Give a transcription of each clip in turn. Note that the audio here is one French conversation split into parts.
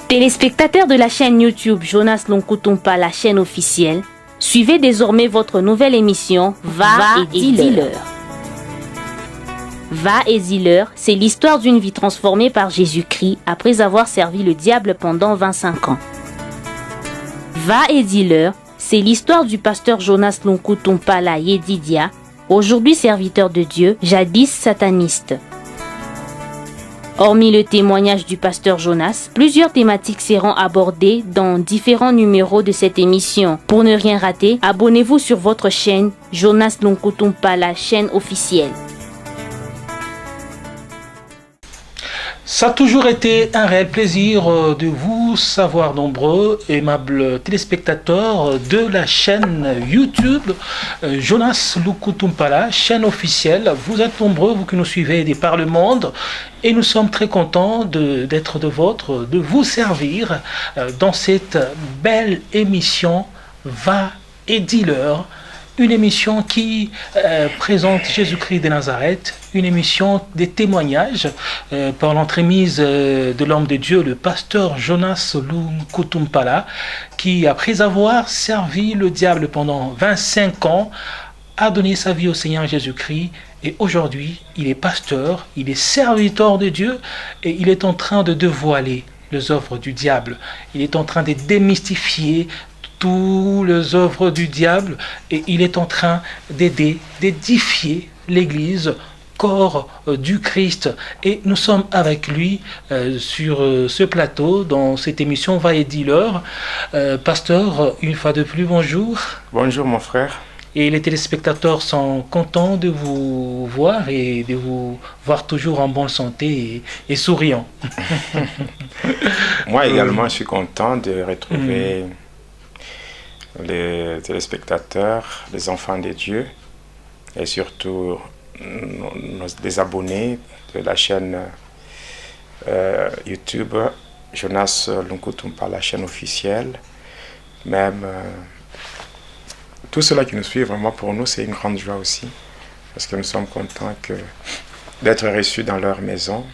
Téléspectateurs de la chaîne YouTube Jonas Lonkutumpa, la chaîne officielle, suivez désormais votre nouvelle émission Va et dis-leur. Va et dis-leur, c'est l'histoire d'une vie transformée par Jésus-Christ après avoir servi le diable pendant 25 ans. Va et dis-leur, c'est l'histoire du pasteur Jonas Lonkutumpa la Yedidia, aujourd'hui serviteur de Dieu, jadis sataniste. Hormis le témoignage du pasteur Jonas, plusieurs thématiques seront abordées dans différents numéros de cette émission. Pour ne rien rater, abonnez-vous sur votre chaîne Jonas Lonkutumpa, la chaîne officielle. Ça a toujours été un réel plaisir de vous savoir nombreux, aimables téléspectateurs de la chaîne YouTube Jonas Lonkutumpa, la chaîne officielle. Vous êtes nombreux, vous qui nous suivez de par le monde, et nous sommes très contents d'être de vous servir dans cette belle émission Va et dis-leur. Une émission qui présente Jésus-Christ de Nazareth, une émission des témoignages par l'entremise de l'homme de Dieu, le pasteur Jonas Lonkutumpa, qui, après avoir servi le diable pendant 25 ans, a donné sa vie au Seigneur Jésus-Christ. Et aujourd'hui, il est pasteur, il est serviteur de Dieu et il est en train de dévoiler les œuvres du diable. Il est en train de démystifier toutes les œuvres du diable et il est en train d'aider, d'édifier l'Église, corps du Christ. Et nous sommes avec lui sur ce plateau, dans cette émission Va et dis-leur. Pasteur, une fois de plus, bonjour. Bonjour mon frère. Et les téléspectateurs sont contents de vous voir et de vous voir toujours en bonne santé et souriant. Moi également, je suis content de retrouver les téléspectateurs, les enfants de Dieu et surtout les abonnés de la chaîne YouTube Jonas Lonkutumpa, la chaîne officielle. Même tous ceux-là qui nous suivent, vraiment pour nous c'est une grande joie aussi parce que nous sommes contents d'être reçus dans leur maison.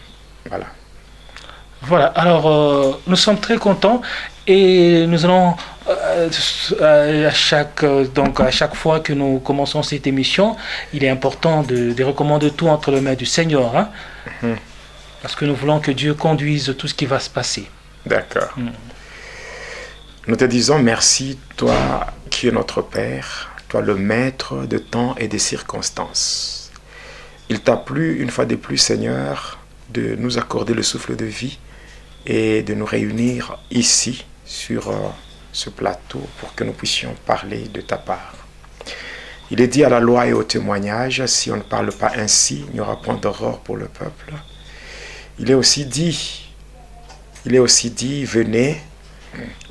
Voilà, alors nous sommes très contents et nous allons à chaque fois que nous commençons cette émission, il est important de recommander tout entre les mains du Seigneur, hein? Parce que nous voulons que Dieu conduise tout ce qui va se passer. D'accord. Nous te disons merci, toi qui es notre Père, toi le maître de temps et des circonstances. Il t'a plu une fois de plus, Seigneur, de nous accorder le souffle de vie et de nous réunir ici sur ce plateau pour que nous puissions parler de ta part. Il est dit à la loi et au témoignage, si on ne parle pas ainsi, il n'y aura point d'aurore pour le peuple. Il est aussi dit, venez,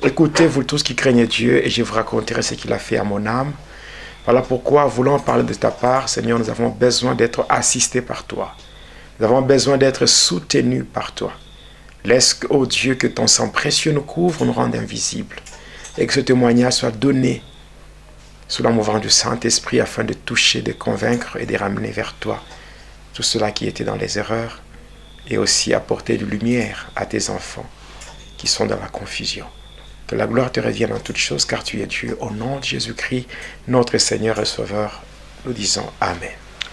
écoutez vous tous qui craignez Dieu et je vous raconterai ce qu'il a fait à mon âme. Voilà pourquoi, voulant parler de ta part, Seigneur, nous avons besoin d'être assistés par toi. Nous avons besoin d'être soutenus par toi. Laisse, ô Dieu, que ton sang précieux nous couvre, nous rende invisibles. Et que ce témoignage soit donné sous la mouvance du Saint-Esprit afin de toucher, de convaincre et de ramener vers toi tout cela qui était dans les erreurs et aussi apporter de lumière à tes enfants qui sont dans la confusion. Que la gloire te revienne en toutes choses car tu es Dieu. Au nom de Jésus-Christ, notre Seigneur et Sauveur, nous disons Amen.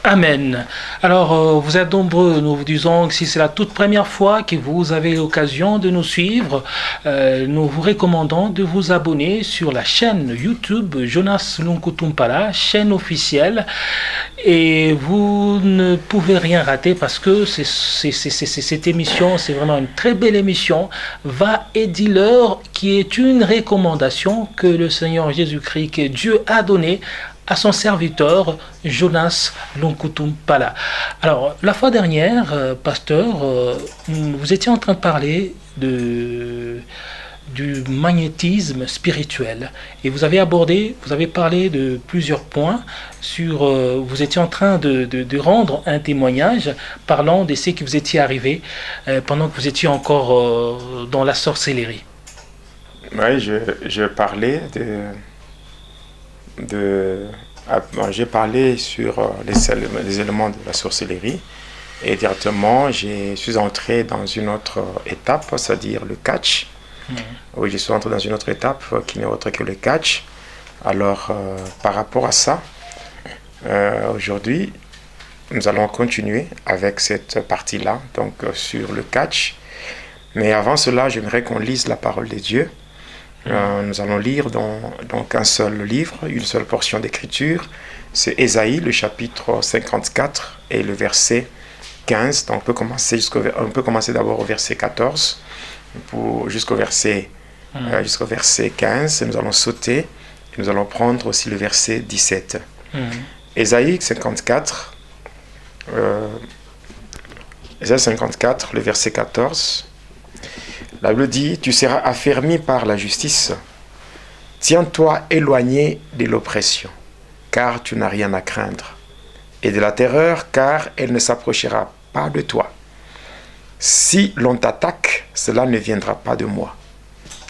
Amen. Alors, vous êtes nombreux, nous vous disons que si c'est la toute première fois que vous avez l'occasion de nous suivre, nous vous recommandons de vous abonner sur la chaîne YouTube Jonas Lonkutumpa, chaîne officielle, et vous ne pouvez rien rater parce que cette émission, c'est vraiment une très belle émission, Va et dis-leur, qui est une recommandation que le Seigneur Jésus-Christ, que Dieu a donnée à son serviteur Jonas Lonkutumpa. Alors, la fois dernière, pasteur, vous étiez en train de parler du magnétisme spirituel et vous avez parlé de plusieurs points sur, vous étiez en train de rendre un témoignage parlant de ce qui vous étiez arrivé pendant que vous étiez encore dans la sorcellerie. Oui, je parlais j'ai parlé sur les éléments de la sorcellerie et directement je suis entré dans une autre étape, c'est-à-dire le catch. Oui, je suis entré dans une autre étape qui n'est autre que le catch. Alors, par rapport à ça, aujourd'hui, nous allons continuer avec cette partie-là, donc sur le catch. Mais avant cela, j'aimerais qu'on lise la parole de Dieu. Nous allons lire donc un seul livre, une seule portion d'écriture. C'est Ésaïe, le chapitre 54 et le verset 15. Donc on peut commencer d'abord au verset 14 jusqu'au verset 15. Et nous allons sauter et nous allons prendre aussi le verset 17. Ésaïe 54, Ésaïe 54, le verset 14. La Bible dit, tu seras affermi par la justice. Tiens-toi éloigné de l'oppression, car tu n'as rien à craindre, et de la terreur, car elle ne s'approchera pas de toi. Si l'on t'attaque, cela ne viendra pas de moi.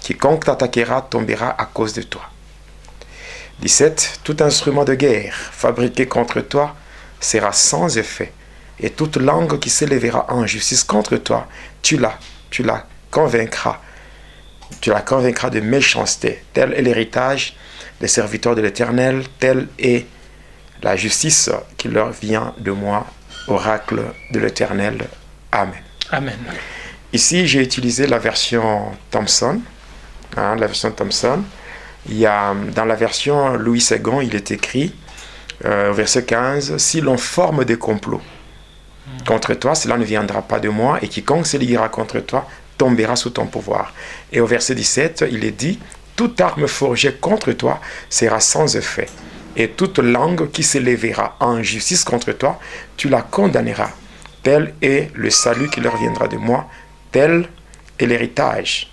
Quiconque t'attaquera tombera à cause de toi. 17. Tout instrument de guerre fabriqué contre toi sera sans effet, et toute langue qui s'élèvera en justice contre toi, tu la convaincras de méchanceté. Tel est l'héritage des serviteurs de l'Éternel, telle est la justice qui leur vient de moi, oracle de l'Éternel. Amen. Amen. Ici, j'ai utilisé la version Thompson. La version Thompson. Dans la version Louis II, il est écrit, verset 15, « Si l'on forme des complots contre toi, cela ne viendra pas de moi, et quiconque se liera contre toi tombera sous ton pouvoir. » Et au verset 17, il est dit, « Toute arme forgée contre toi sera sans effet, et toute langue qui s'élèvera en justice contre toi, tu la condamneras. Tel est le salut qui leur viendra de moi, tel est l'héritage.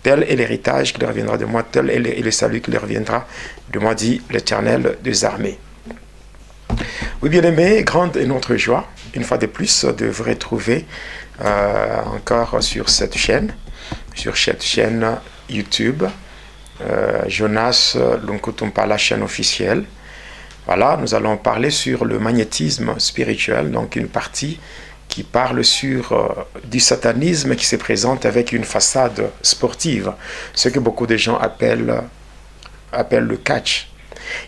Tel est l'héritage qui leur viendra de moi, tel est le salut qui leur viendra de moi, dit l'Éternel des armées. » Oui, bien-aimés, grande est notre joie, une fois de plus, de vous retrouver encore sur cette chaîne YouTube, Jonas Lunkutumpa, la chaîne officielle. Voilà, nous allons parler sur le magnétisme spirituel, donc une partie qui parle sur du satanisme qui se présente avec une façade sportive, ce que beaucoup de gens appellent le catch.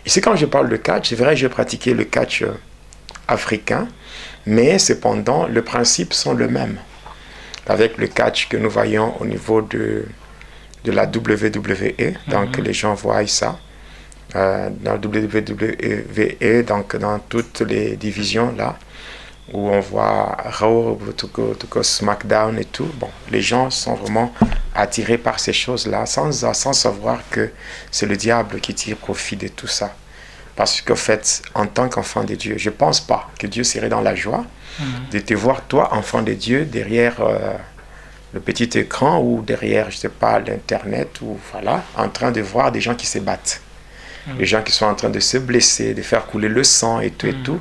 Ici, quand je parle de catch, c'est vrai que j'ai pratiqué le catch africain, mais cependant, les principes sont les mêmes. Avec le catch que nous voyons au niveau de la WWE, donc les gens voient ça. Dans la WWE, donc dans toutes les divisions là, où on voit Raw, SmackDown et tout, bon, les gens sont vraiment attirés par ces choses-là, sans savoir que c'est le diable qui tire profit de tout ça. Parce qu'en fait, en tant qu'enfant de Dieu, je ne pense pas que Dieu serait dans la joie de te voir, toi, enfant de Dieu, derrière le petit écran ou derrière, je ne sais pas, l'Internet, ou voilà, en train de voir des gens qui se battent. Les gens qui sont en train de se blesser, de faire couler le sang et tout et tout.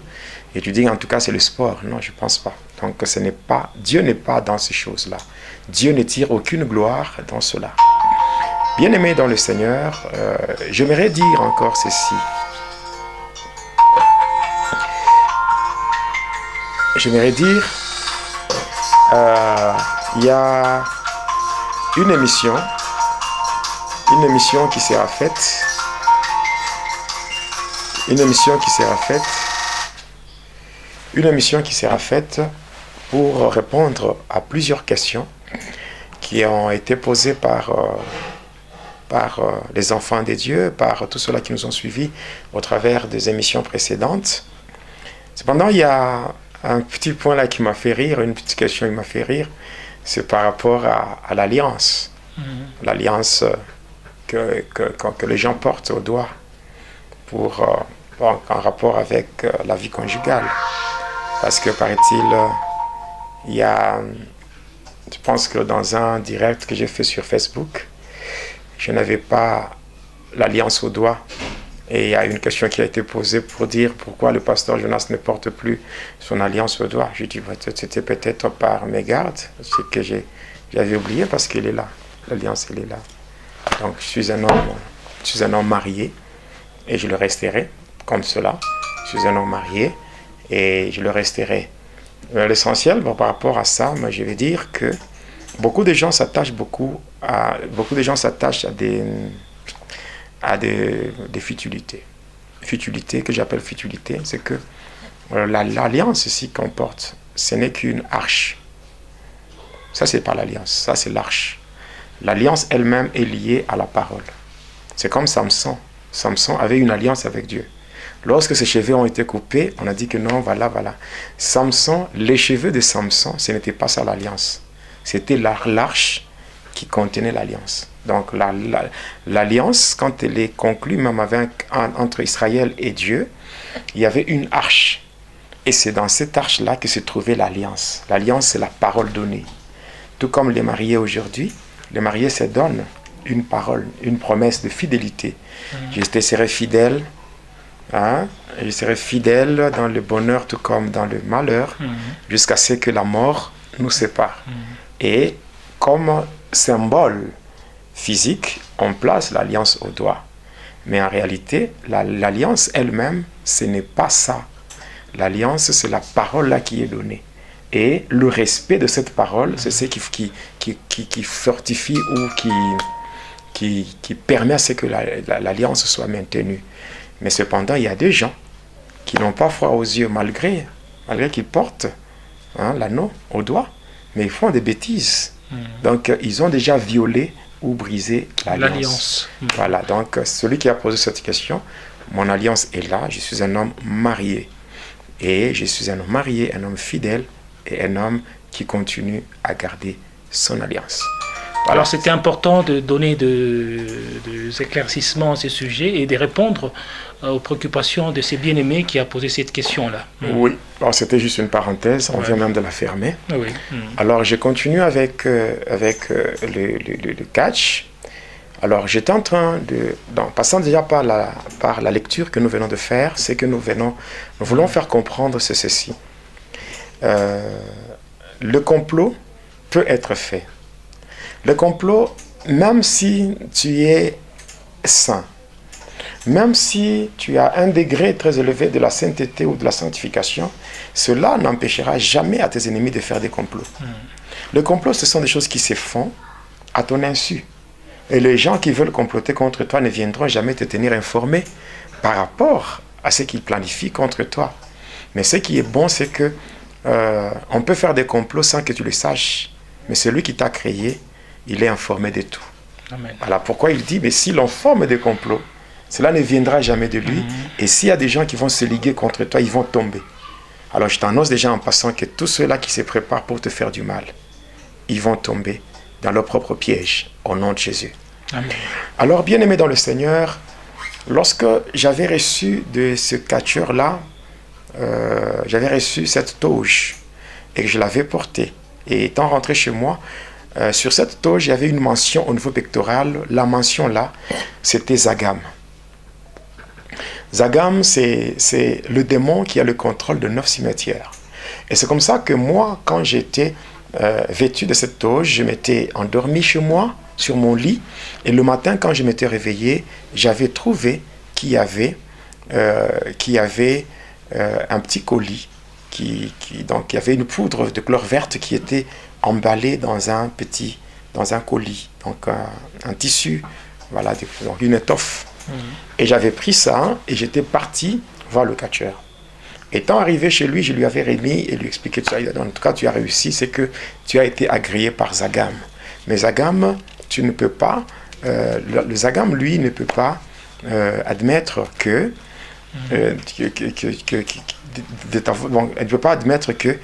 Et tu dis, en tout cas, c'est le sport. Non, je ne pense pas. Donc, Dieu n'est pas dans ces choses-là. Dieu ne tire aucune gloire dans cela. Bien-aimé dans le Seigneur, j'aimerais dire encore ceci. J'aimerais dire, il y a une émission qui sera faite. Une émission qui sera faite pour répondre à plusieurs questions qui ont été posées par les enfants des dieux, par tous ceux-là qui nous ont suivis au travers des émissions précédentes. Cependant, il y a un petit point là qui m'a fait rire, une petite question qui m'a fait rire, c'est par rapport à l'alliance. L'alliance que les gens portent au doigt en rapport avec la vie conjugale. Parce que, paraît-il, il y a, je pense que dans un direct que j'ai fait sur Facebook, je n'avais pas l'alliance au doigt. Et il y a une question qui a été posée pour dire pourquoi le pasteur Jonas ne porte plus son alliance au doigt. J'ai dit, c'était peut-être par mégarde, c'est que j'avais oublié parce qu'il est là. L'alliance, elle est là. Donc, je suis un homme marié et je le resterai comme cela. Je suis un homme marié et je le resterai. L'essentiel, par rapport à ça, moi, je vais dire que beaucoup de gens s'attachent à des futilités. Futilité, que j'appelle futilité, c'est que l'alliance ici qu'on porte, ce n'est qu'une arche. Ça, c'est pas l'alliance, ça, c'est l'arche. L'alliance elle-même est liée à la parole. C'est comme Samson. Samson avait une alliance avec Dieu. Lorsque ses cheveux ont été coupés, on a dit que non, voilà. Samson, les cheveux de Samson, ce n'était pas ça l'alliance. C'était l'arche qui contenait l'alliance. Donc l'alliance, quand elle est conclue, même entre Israël et Dieu, il y avait une arche. Et c'est dans cette arche-là que se trouvait l'alliance. L'alliance, c'est la parole donnée. Tout comme les mariés aujourd'hui, les mariés se donnent une parole, une promesse de fidélité. Je te serai fidèle. Je serai fidèle dans le bonheur tout comme dans le malheur, jusqu'à ce que la mort nous sépare. Et comme symbole physique, on place l'alliance au doigt. Mais en réalité, l'alliance elle-même, ce n'est pas ça. L'alliance, c'est la parole là qui est donnée. Et le respect de cette parole, c'est ce qui fortifie ou qui permet à ce que l'alliance soit maintenue. Mais cependant, il y a des gens qui n'ont pas foi aux yeux, malgré qu'ils portent l'anneau au doigt, mais ils font des bêtises. Donc, ils ont déjà violé ou brisé l'alliance. Voilà, donc celui qui a posé cette question, mon alliance est là, je suis un homme marié. Et je suis un homme marié, un homme fidèle et un homme qui continue à garder son alliance. Voilà. Alors c'était important de donner des éclaircissements à ce sujet et de répondre aux préoccupations de ces bien-aimés qui a posé cette question-là. Oui, alors c'était juste une parenthèse, on vient même de la fermer. Oui. Alors je continue avec le catch. Alors j'étais en train passant déjà par la lecture que nous venons de faire, c'est que nous voulons faire comprendre ceci. Le complot peut être fait. Le complot, même si tu es saint, même si tu as un degré très élevé de la sainteté ou de la sanctification, cela n'empêchera jamais à tes ennemis de faire des complots. Le complot, ce sont des choses qui se font à ton insu. Et les gens qui veulent comploter contre toi ne viendront jamais te tenir informé par rapport à ce qu'ils planifient contre toi. Mais ce qui est bon, c'est que on peut faire des complots sans que tu le saches. Mais celui qui t'a créé, il est informé de tout. Amen. Voilà pourquoi il dit, mais si l'on forme des complots, cela ne viendra jamais de lui. Et s'il y a des gens qui vont se liguer contre toi, ils vont tomber. Alors je t'annonce déjà en passant que tous ceux-là qui se préparent pour te faire du mal, ils vont tomber dans leur propre piège, au nom de Jésus. Amen. Alors, bien-aimé dans le Seigneur, lorsque j'avais reçu de ce catcheur-là, j'avais reçu cette toge et que je l'avais portée. Et étant rentré chez moi, sur cette toge, il y avait une mention au niveau pectoral. La mention là, c'était Zagam. Zagam, c'est le démon qui a le contrôle de 9 cimetières. Et c'est comme ça que moi, quand j'étais vêtu de cette toge, je m'étais endormi chez moi, sur mon lit. Et le matin, quand je m'étais réveillé, j'avais trouvé qu'il y avait un petit colis. Donc il y avait une poudre de couleur verte qui était emballée dans un colis, donc un tissu, voilà, donc une étoffe. Et j'avais pris ça et j'étais parti voir le catcheur. Étant arrivé chez lui, je lui avais remis et lui expliqué tout ça. En tout cas, tu as réussi, c'est que tu as été agréé par Zagam. Mais Zagam, tu ne peux pas, le Zagam, lui, ne peut pas admettre que elle ne peut pas admettre que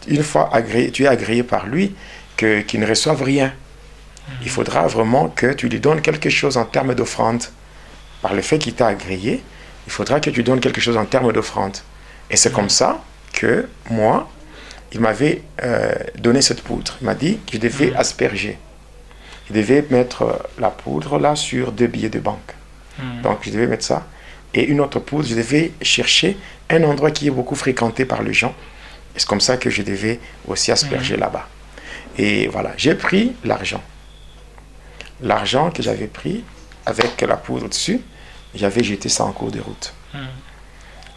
une fois tu es agréé par lui, qu'il ne reçoive rien. Il faudra vraiment que tu lui donnes quelque chose en termes d'offrande. Par le fait qu'il t'a agréé, il faudra que tu donnes quelque chose en termes d'offrande. Et c'est comme ça que moi, il m'avait donné cette poudre. Il m'a dit que je devais asperger. Je devais mettre la poudre là sur 2 billets de banque. Donc je devais mettre ça. Et une autre poudre, je devais chercher un endroit qui est beaucoup fréquenté par les gens. Et c'est comme ça que je devais aussi asperger là-bas. Et voilà, j'ai pris l'argent. L'argent que j'avais pris avec la poudre dessus, j'avais jeté ça en cours de route.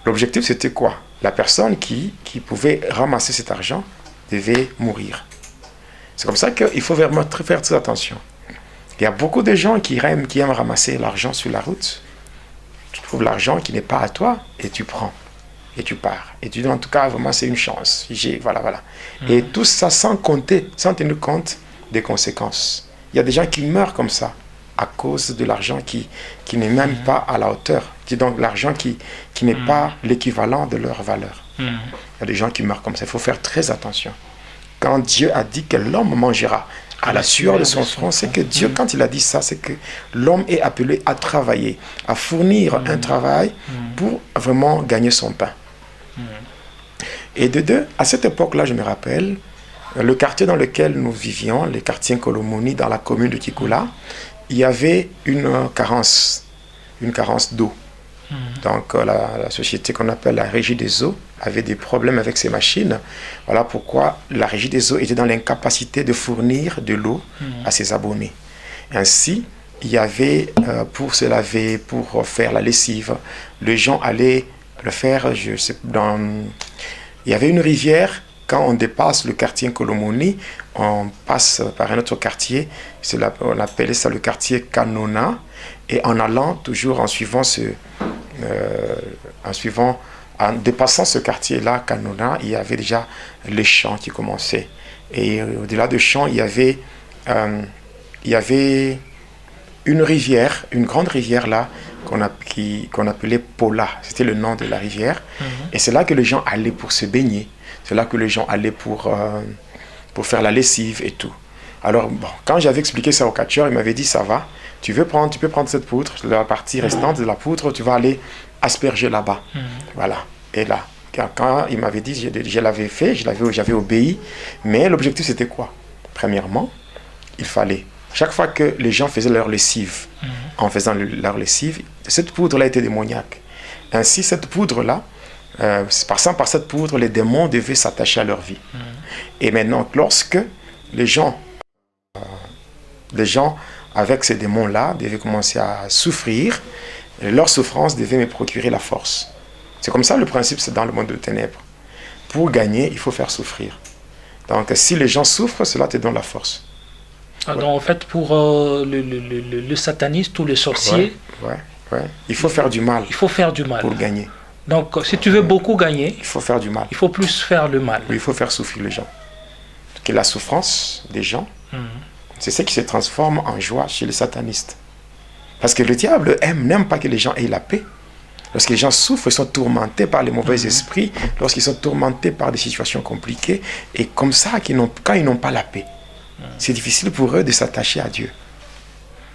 L'objectif, c'était quoi? La personne qui pouvait ramasser cet argent devait mourir. C'est comme ça qu'il faut vraiment faire très attention. Il y a beaucoup de gens qui aiment ramasser l'argent sur la route. Tu trouves l'argent qui n'est pas à toi et tu prends. Et tu pars. Et tu dis, en tout cas, vraiment, c'est une chance. Voilà. Et tout ça sans tenir compte des conséquences. Il y a des gens qui meurent comme ça, à cause de l'argent qui n'est même pas à la hauteur. C'est donc l'argent qui n'est pas l'équivalent de leur valeur. Il y a des gens qui meurent comme ça. Il faut faire très attention. Quand Dieu a dit que l'homme mangera à la sueur de son front, c'est que Dieu, quand il a dit ça, c'est que l'homme est appelé à travailler, à fournir un travail pour vraiment gagner son pain. Et de deux, à cette époque-là, je me rappelle, le quartier dans lequel nous vivions, le quartier Kolomoni, dans la commune de Kikoula, il y avait une carence d'eau. Donc la société qu'on appelle la Régie des eaux avait des problèmes avec ses machines. Voilà pourquoi la Régie des eaux était dans l'incapacité de fournir de l'eau à ses abonnés. Ainsi, il y avait pour se laver, pour faire la lessive, les gens allaient le faire, il y avait une rivière. Quand on dépasse le quartier Kolomoni, on passe par un autre quartier, on appelait ça le quartier Kanona, et en allant toujours en dépassant ce quartier-là, Kanona, il y avait déjà les champs qui commençaient. Et au-delà des champs, il y avait une rivière, une grande rivière là, qu'on appelait Pola. C'était le nom de la rivière. Et c'est là que les gens allaient pour se baigner. C'est là que les gens allaient pour faire la lessive et tout. Alors, quand j'avais expliqué ça au catcheur, il m'avait dit, ça va, tu peux prendre cette poudre, la partie restante de la poudre, tu vas aller asperger là-bas. Voilà. Et là, quand il m'avait dit, je l'avais fait, j'avais obéi, mais l'objectif c'était quoi? Premièrement, il fallait, chaque fois que les gens faisaient leur lessive, en faisant leur lessive, cette poudre-là était démoniaque. Ainsi, cette poudre-là, passant par cette poudre, les démons devaient s'attacher à leur vie. Et maintenant, lorsque les gens avec ces démons-là devaient commencer à souffrir, leur souffrance devait me procurer la force. C'est comme ça le principe, c'est dans le monde de ténèbres. Pour gagner, il faut faire souffrir. Donc si les gens souffrent, cela te donne la force. Donc en fait, pour le sataniste ou le sorcier, il faut faire du mal. Il faut faire du mal. Pour gagner. Donc si tu veux beaucoup gagner, il faut faire du mal. Il faut plus faire le mal. Oui, il faut faire souffrir les gens. Que la souffrance des gens, c'est ce qui se transforme en joie chez les satanistes. Parce que le diable n'aime pas que les gens aient la paix. Lorsque les gens souffrent, ils sont tourmentés par les mauvais esprits, lorsqu'ils sont tourmentés par des situations compliquées, et comme ça, quand ils n'ont pas la paix, c'est difficile pour eux de s'attacher à Dieu.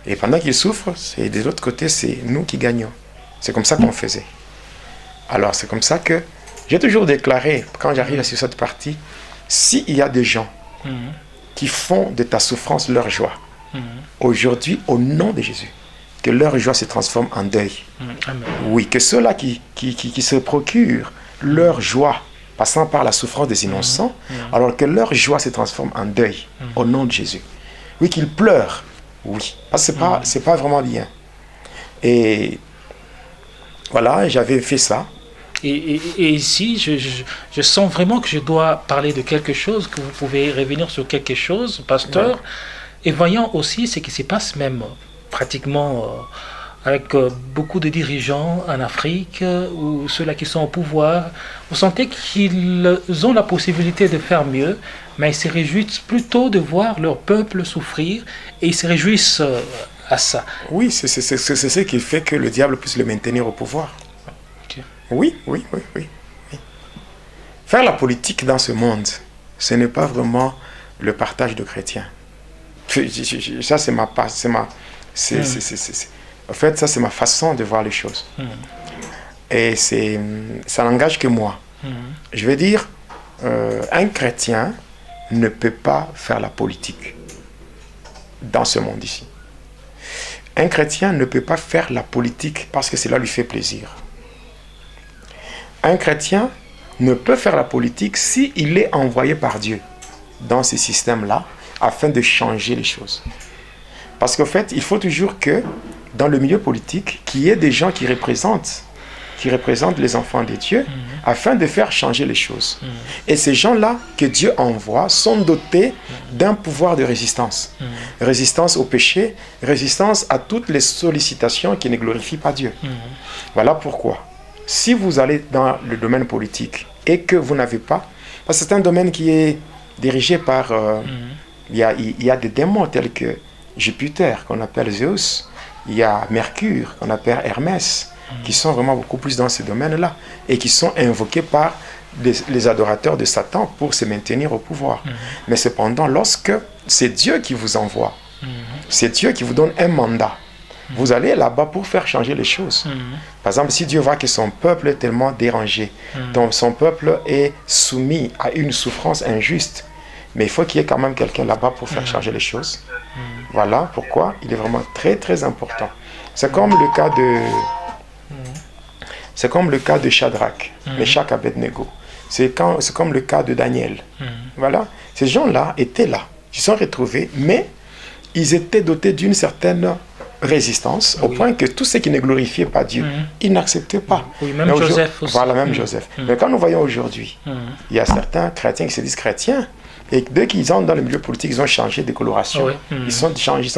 Et pendant qu'ils souffrent, de l'autre côté, c'est nous qui gagnons. C'est comme ça qu'on faisait. Alors, c'est comme ça que j'ai toujours déclaré, quand j'arrive sur cette partie, s'il y a des gens qui font de ta souffrance leur joie, aujourd'hui, au nom de Jésus, que leur joie se transforme en deuil. Amen. Oui, que ceux-là qui se procurent leur joie, passant par la souffrance des innocents, alors que leur joie se transforme en deuil, au nom de Jésus. Oui, qu'ils pleurent, oui, parce que c'est pas vraiment bien. Et voilà, j'avais fait ça. Et ici, je sens vraiment que je dois parler de quelque chose, que vous pouvez revenir sur quelque chose, pasteur, et voyant aussi ce qui se passe même pratiquement avec beaucoup de dirigeants en Afrique, ou ceux-là qui sont au pouvoir. Vous sentez qu'ils ont la possibilité de faire mieux, mais ils se réjouissent plutôt de voir leur peuple souffrir, et ils se réjouissent à ça. Oui, c'est ce qui fait que le diable puisse le maintenir au pouvoir. Oui. Faire la politique dans ce monde, ce n'est pas vraiment le partage de chrétiens. Ça, c'est ma façon de voir les choses. Et ça n'engage que moi. Je veux dire, un chrétien ne peut pas faire la politique dans ce monde ici. Un chrétien ne peut pas faire la politique parce que cela lui fait plaisir. Un chrétien ne peut faire la politique s'il est envoyé par Dieu dans ce système-là afin de changer les choses. Parce qu'en fait, il faut toujours que dans le milieu politique, qu'il y ait des gens qui représentent qui représentent les enfants de Dieu, afin de faire changer les choses. Et ces gens-là que Dieu envoie sont dotés d'un pouvoir de résistance. Résistance au péché, résistance à toutes les sollicitations qui ne glorifient pas Dieu. Voilà pourquoi, si vous allez dans le domaine politique et que vous n'avez pas, parce que c'est un domaine qui est dirigé par... il y a des démons tels que Jupiter, qu'on appelle Zeus, il y a Mercure, qu'on appelle Hermès, qui sont vraiment beaucoup plus dans ce domaine-là, et qui sont invoqués par les adorateurs de Satan pour se maintenir au pouvoir. Mais cependant, lorsque c'est Dieu qui vous envoie, c'est Dieu qui vous donne un mandat, vous allez là-bas pour faire changer les choses. Par exemple, si Dieu voit que son peuple est tellement dérangé, donc son peuple est soumis à une souffrance injuste, mais il faut qu'il y ait quand même quelqu'un là-bas pour faire changer les choses. Voilà pourquoi il est vraiment très très important. C'est comme le cas de Shadrach, Meshach, Abednego. C'est comme le cas de Daniel. Voilà, ces gens-là étaient là, ils se sont retrouvés, mais ils étaient dotés d'une certaine résistance, au point que tous ceux qui ne glorifiaient pas Dieu, ils n'acceptaient pas. Oui, même Joseph aussi. Voilà, même Joseph. Mais quand nous voyons aujourd'hui, il y a certains chrétiens qui se disent chrétiens, et dès qu'ils entrent dans le milieu politique, ils ont changé de coloration. Ils sont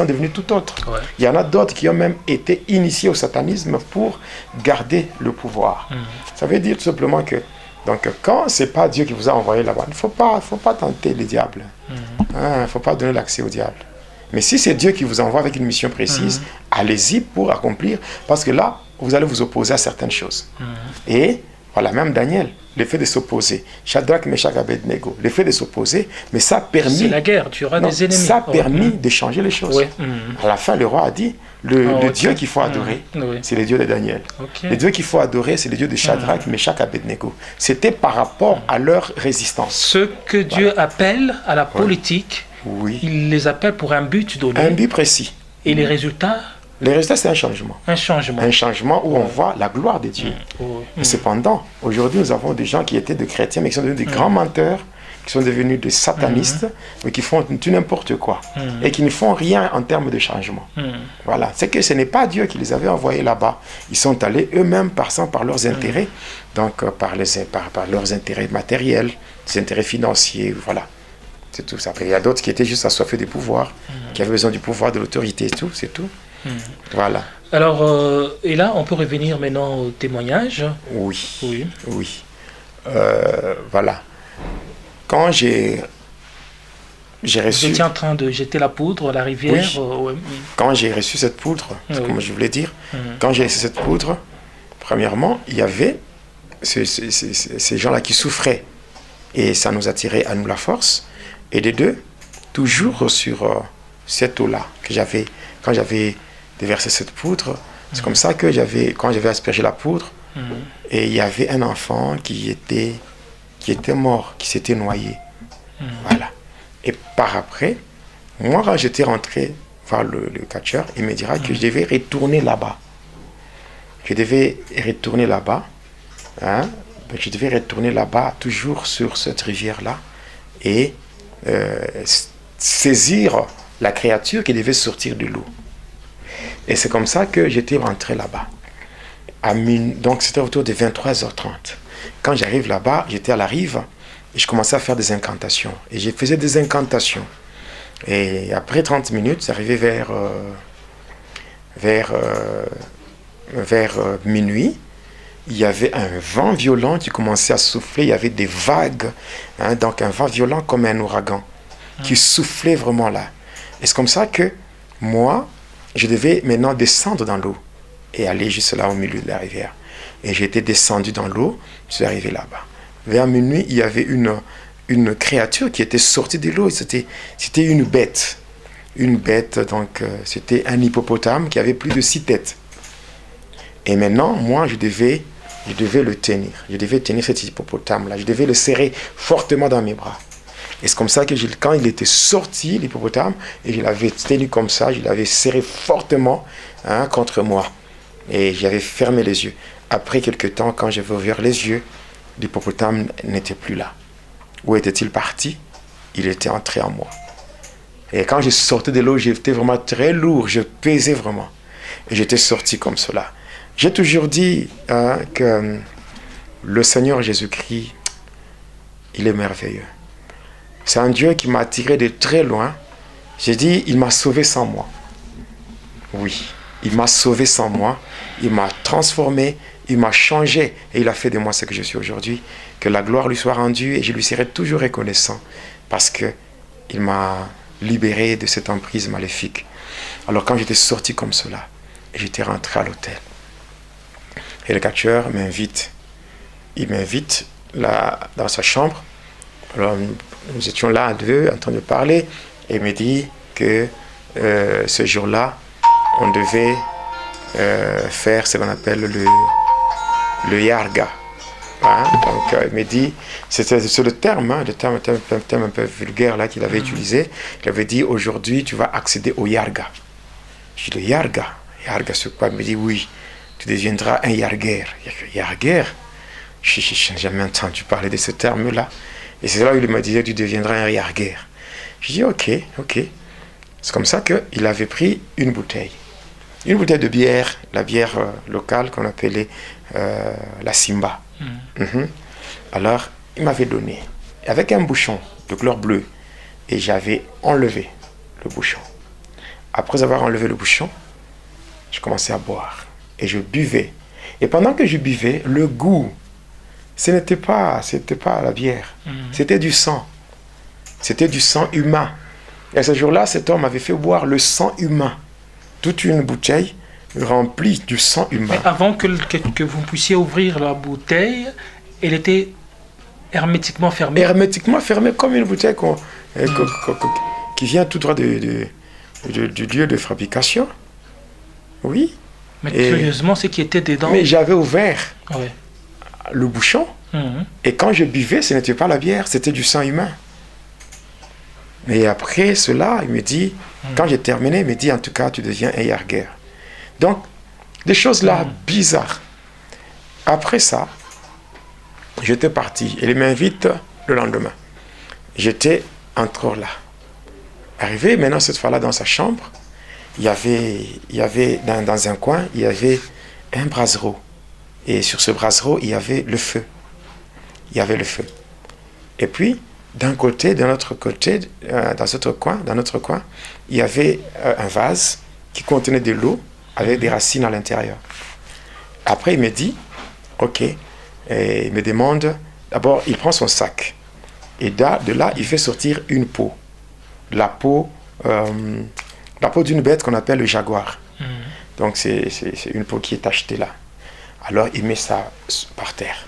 devenus tout autres. Il y en a d'autres qui ont même été initiés au satanisme pour garder le pouvoir. Ça veut dire tout simplement que, donc, quand ce n'est pas Dieu qui vous a envoyé là-bas, il ne faut pas tenter le diable. Il ne faut pas donner l'accès au diable. Mais si c'est Dieu qui vous envoie avec une mission précise, allez-y pour accomplir, parce que là, vous allez vous opposer à certaines choses. Et voilà, même Daniel, le fait de s'opposer, Shadrach, Meshach, Abednego, le fait de s'opposer, mais ça a permis... C'est la guerre, tu auras des ennemis. Ça a permis de changer les choses. À la fin, le roi a dit, le Dieu qu'il faut adorer, c'est le Dieu de Daniel. Le Dieu qu'il faut adorer, c'est le Dieu de Shadrach, Meshach, Abednego. C'était par rapport à leur résistance. Ce que Dieu appelle à la politique, il les appelle pour un but donné. Un but précis. Et les résultats? Les résultats, c'est un changement. Un changement. Un changement où on voit la gloire de Dieu. Mais cependant, aujourd'hui, nous avons des gens qui étaient des chrétiens, mais qui sont devenus des grands menteurs, qui sont devenus des satanistes, mais qui font tout n'importe quoi. Et qui ne font rien en termes de changement. Voilà. C'est que ce n'est pas Dieu qui les avait envoyés là-bas. Ils sont allés eux-mêmes, passant par leurs intérêts, donc par leurs intérêts matériels, des intérêts financiers, voilà. C'est tout ça. Après, il y a d'autres qui étaient juste assoiffés du pouvoir, qui avaient besoin du pouvoir, de l'autorité, c'est tout. Voilà. Alors, et là, on peut revenir maintenant au témoignage. Oui. Voilà. Quand j'ai reçu... Vous étiez en train de jeter la poudre à la rivière. Quand j'ai reçu cette poudre, comme je voulais dire, quand j'ai reçu cette poudre, premièrement, il y avait ces gens-là qui souffraient. Et ça nous a tiré à nous la force. Et de deux, toujours sur cette eau-là, quand j'avais déversé cette poudre, c'est comme ça que quand j'avais aspergé la poudre, et il y avait un enfant qui était mort, qui s'était noyé. Voilà. Et par après, moi, quand j'étais rentré voir le catcheur, il me dira que je devais retourner là-bas. Je devais retourner là-bas, toujours sur cette rivière-là, et saisir la créature qui devait sortir de l'eau. Et c'est comme ça que j'étais rentré là-bas. Donc c'était autour de 23h30. Quand j'arrive là-bas, j'étais à la rive, et je commençais à faire des incantations. Et je faisais des incantations. Et après 30 minutes, j'arrivais vers minuit. Il y avait un vent violent qui commençait à souffler, il y avait des vagues, donc un vent violent comme un ouragan, qui soufflait vraiment là. Et c'est comme ça que moi, je devais maintenant descendre dans l'eau et aller juste là au milieu de la rivière. Et j'étais descendu dans l'eau, je suis arrivé là-bas. Vers minuit, il y avait une créature qui était sortie de l'eau, c'était une bête. Une bête, donc c'était un hippopotame qui avait plus de 6 têtes. Et maintenant, moi, je devais le tenir. Je devais tenir cet hippopotame-là. Je devais le serrer fortement dans mes bras. Et c'est comme ça que quand il était sorti, l'hippopotame, et je l'avais tenu comme ça, je l'avais serré fortement contre moi. Et j'avais fermé les yeux. Après quelques temps, quand j'avais ouvert les yeux, l'hippopotame n'était plus là. Où était-il parti? Il était entré en moi. Et quand je sortais de l'eau, j'étais vraiment très lourd. Je pesais vraiment. Et j'étais sorti comme cela. J'ai toujours dit que le Seigneur Jésus-Christ, il est merveilleux. C'est un Dieu qui m'a tiré de très loin. J'ai dit, il m'a sauvé sans moi. Oui, il m'a sauvé sans moi. Il m'a transformé, il m'a changé et il a fait de moi ce que je suis aujourd'hui. Que la gloire lui soit rendue et je lui serai toujours reconnaissant parce qu'il m'a libéré de cette emprise maléfique. Alors quand j'étais sorti comme cela, j'étais rentré à l'hôtel. Et le catcheur m'invite. Il m'invite là, dans sa chambre. Alors nous étions là à deux en train de parler et il me dit que ce jour-là, on devait faire ce qu'on appelle le yarga. Hein? Donc il me dit, c'est le terme, hein, le terme un peu vulgaire là qu'il avait utilisé. Il avait dit, aujourd'hui tu vas accéder au yarga. Je dis, le yarga? Yarga c'est quoi? Il me dit, oui, tu deviendras un yarguer. Yarguer? Je n'ai jamais entendu parler de ce terme-là. Et c'est là où il me disait, tu deviendras un yarguer. Je dis, ok. C'est comme ça qu'il avait pris une bouteille de bière, la bière locale qu'on appelait la Simba. Alors, il m'avait donné, avec un bouchon de couleur bleue, et j'avais enlevé le bouchon. Après avoir enlevé le bouchon, je commençais à boire, et je buvais. Et pendant que je buvais, le goût, ce n'était pas la bière, c'était du sang. C'était du sang humain. Et ce jour-là, cet homme avait fait boire le sang humain. Toute une bouteille remplie du sang humain. Mais avant que vous puissiez ouvrir la bouteille, elle était hermétiquement fermée. Hermétiquement fermée comme une bouteille qui vient tout droit du lieu de fabrication. Oui. Mais curieusement, ce qui était dedans... Mais j'avais ouvert le bouchon. Et quand je buvais, ce n'était pas la bière, c'était du sang humain. Mais après cela, il me dit, quand j'ai terminé, il me dit, en tout cas, tu deviens un yarguer. Donc, des choses là bizarres. Après ça, j'étais parti. Et il m'invite le lendemain. J'étais encore là. Arrivé, maintenant, cette fois-là, dans sa chambre, il y avait dans un coin, il y avait un brasero. Et sur ce brasero, il y avait le feu. Et puis, d'un côté, dans notre coin, il y avait un vase qui contenait de l'eau avec des racines à l'intérieur. Après, il me dit, ok, et il me demande, d'abord, il prend son sac. Et de là, il fait sortir une peau. La peau d'une bête qu'on appelle le jaguar. Donc, c'est une peau qui est achetée là. Alors, il met ça par terre.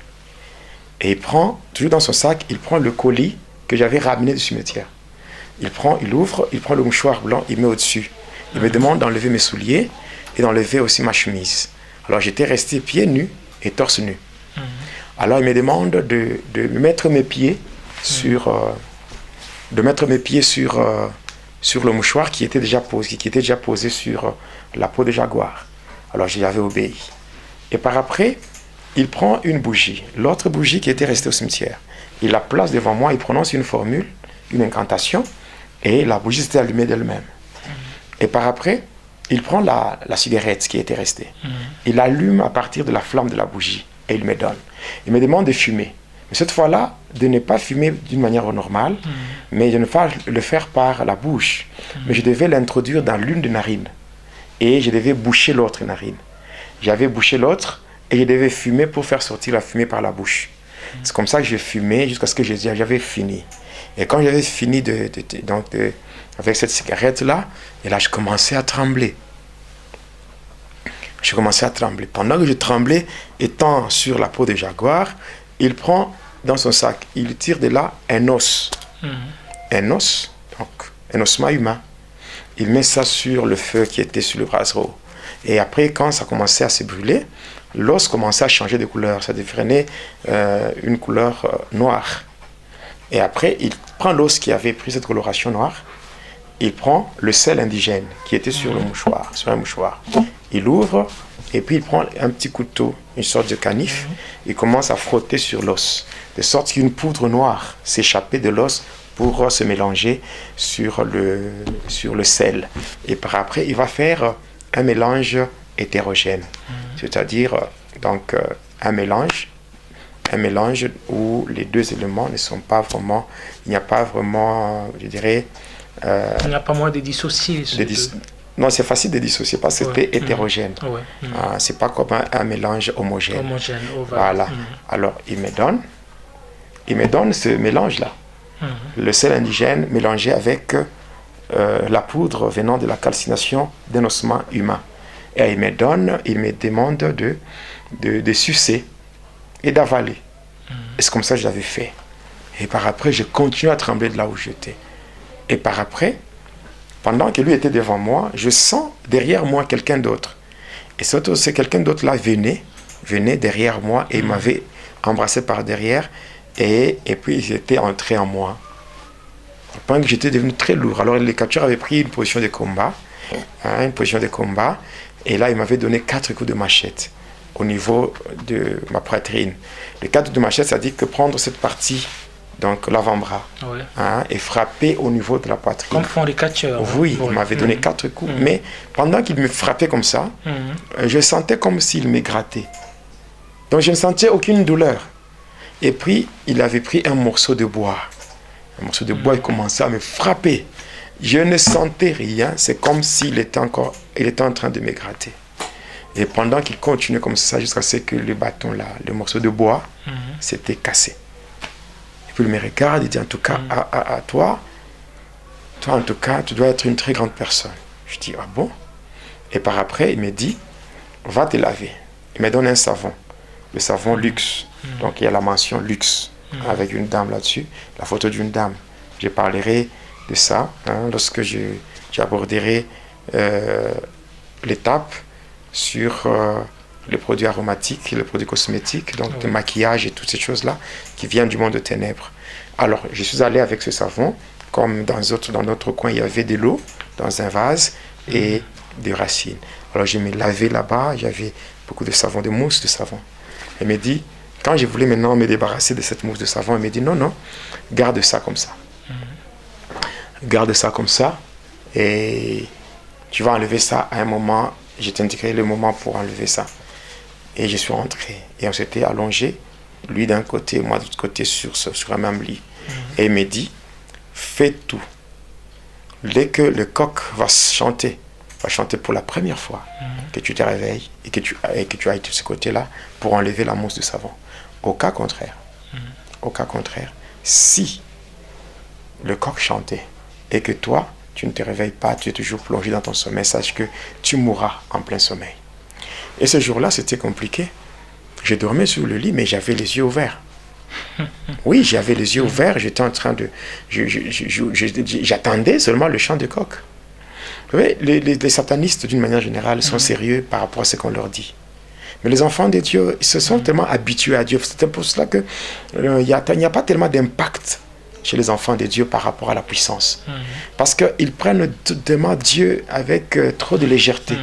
Et il prend, toujours dans son sac, il prend le colis que j'avais ramené du cimetière. Il ouvre, il prend le mouchoir blanc, il met au-dessus. Il me demande d'enlever mes souliers et d'enlever aussi ma chemise. Alors j'étais resté pieds nus et torse nu. Alors il me demande de mettre mes pieds sur le mouchoir qui était déjà posé sur la peau de jaguar. Alors j'y avais obéi. Et par après, il prend une bougie, l'autre bougie qui était restée au cimetière. Il la place devant moi, il prononce une formule, une incantation, et la bougie s'était allumée d'elle-même. Et par après, il prend la cigarette qui était restée. Il allume à partir de la flamme de la bougie, et il me donne. Il me demande de fumer. Mais cette fois-là, de ne pas fumer d'une manière normale, mais de ne pas le faire par la bouche. Mais je devais l'introduire dans l'une des narines. Et je devais boucher l'autre narine. J'avais bouché l'autre, et je devais fumer pour faire sortir la fumée par la bouche. C'est comme ça que j'ai fumé jusqu'à ce que j'avais fini. Et quand j'avais fini avec cette cigarette-là, et là, je commençais à trembler. Pendant que je tremblais, étant sur la peau de jaguar, il prend dans son sac, il tire de là un os. Un os, donc un ossement humain. Il met ça sur le feu qui était sur le brasero. Et après, quand ça commençait à se brûler, l'os commençait à changer de couleur. Ça devenait une couleur noire. Et après, il prend l'os qui avait pris cette coloration noire. Il prend le sel indigène qui était sur un mouchoir. Il ouvre et puis il prend un petit couteau, une sorte de canif. Il commence à frotter sur l'os. De sorte qu'une poudre noire s'échappait de l'os pour se mélanger sur le sel. Et par après, il va faire un mélange hétérogène. C'est-à-dire, un mélange où les deux éléments ne sont pas vraiment, il n'y a pas vraiment, je dirais... il n'y a pas moyen de dissocier. Non, c'est facile de dissocier parce que c'était hétérogène. C'est pas comme un mélange homogène. Voilà. Alors, il me donne ce mélange-là. Le sel indigène mélangé avec la poudre venant de la calcination d'un ossement humain. Et il me demande de sucer et d'avaler. Et c'est comme ça que je l'avais fait. Et par après, je continue à trembler de là où j'étais. Et par après, pendant que lui était devant moi, je sens derrière moi quelqu'un d'autre. Et ce quelqu'un d'autre là venait derrière moi et il m'avait embrassé par derrière et puis il était entré en moi. Pendant que j'étais devenu très lourd. Alors les capteurs avaient pris une position de combat, et là il m'avait donné 4 coups de machette au niveau de ma poitrine. Les 4 coups de machette, ça dit que prendre cette partie, donc l'avant-bras, et frapper au niveau de la poitrine. Comme font les catcheurs. Oui, il m'avait donné 4 coups, mais pendant qu'il me frappait comme ça, je sentais comme s'il me grattait. Donc je ne sentais aucune douleur. Et puis, il avait pris un morceau de bois. Un morceau de bois, il commençait à me frapper. Je ne sentais rien, c'est comme s'il était en train de me gratter. Et pendant qu'il continuait comme ça, jusqu'à ce que le bâton là, le morceau de bois, s'était cassé. Et puis il me regarde, il dit en tout cas, à toi en tout cas, tu dois être une très grande personne. Je dis, ah bon? Et par après, il me dit, va te laver. Il me donne un savon, le savon luxe. Donc il y a la mention luxe, avec une dame là-dessus, la photo d'une dame. Je parlerai de ça lorsque j'aborderai l'étape sur les produits aromatiques, les produits cosmétiques, donc le maquillage et toutes ces choses-là qui viennent du monde de ténèbres. Alors, je suis allé avec ce savon, comme dans notre coin, il y avait de l'eau dans un vase et des racines. Alors, je me lavais là-bas, j'avais beaucoup de savon, de mousse de savon. Elle me dit, quand je voulais maintenant me débarrasser de cette mousse de savon, elle me dit, non, garde ça comme ça. Garde ça comme ça et tu vas enlever ça à un moment. Je t'indiquerai le moment pour enlever ça. Et je suis rentré. Et on s'était allongé, lui d'un côté, moi de l'autre côté, sur un même lit. Et il me dit, fais tout. Dès que le coq va chanter pour la première fois, que tu te réveilles et que tu ailles de ce côté-là pour enlever la mousse de savon. Au cas contraire, si le coq chantait et que toi, tu ne te réveilles pas, tu es toujours plongé dans ton sommeil, sache que tu mourras en plein sommeil. Et ce jour-là, c'était compliqué. Je dormais sur le lit, mais j'avais les yeux ouverts. Oui, j'avais les yeux ouverts, j'étais en train de... J'attendais seulement le chant de coq. Vous savez, les satanistes, d'une manière générale, sont sérieux par rapport à ce qu'on leur dit. Mais les enfants de Dieu, ils se sont tellement habitués à Dieu. C'est pour cela qu'il n'y a pas tellement d'impact chez les enfants de Dieu par rapport à la puissance. Parce qu'ils prennent tellement Dieu avec trop de légèreté.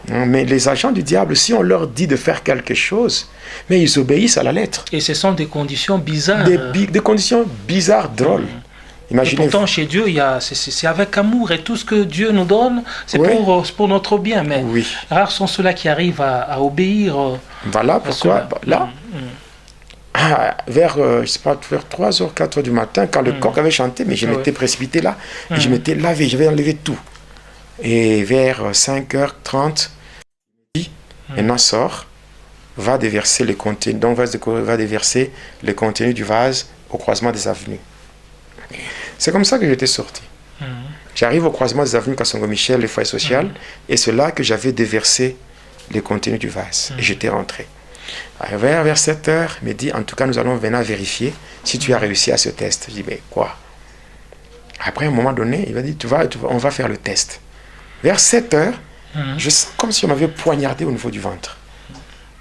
Mais les agents du diable, si on leur dit de faire quelque chose, mais ils obéissent à la lettre. Et ce sont des conditions bizarres. Des conditions bizarres, drôles. Imaginez. Et pourtant, chez Dieu, c'est avec amour. Et tout ce que Dieu nous donne, c'est pour notre bien. Mais rares sont ceux-là qui arrivent à obéir. Voilà pourquoi, là, vers 3h, 4h du matin, quand le coq avait chanté, mais je m'étais précipité là, et je m'étais lavé, j'avais enlevé tout. Et vers 5h30, maintenant sort, va déverser les contenus, donc va déverser les contenus du vase au croisement des avenues. C'est comme ça que j'étais sorti. J'arrive au croisement des avenues Kassongo-Michel, le foyer social, et c'est là que j'avais déversé les contenus du vase, et j'étais rentré. Vers 7h, il me dit, en tout cas, nous allons venir vérifier si tu as réussi à ce test. Je dis, mais quoi? Après, à un moment donné, il m'a dit, on va faire le test. Vers 7h, je sens comme si on m'avait poignardé au niveau du ventre.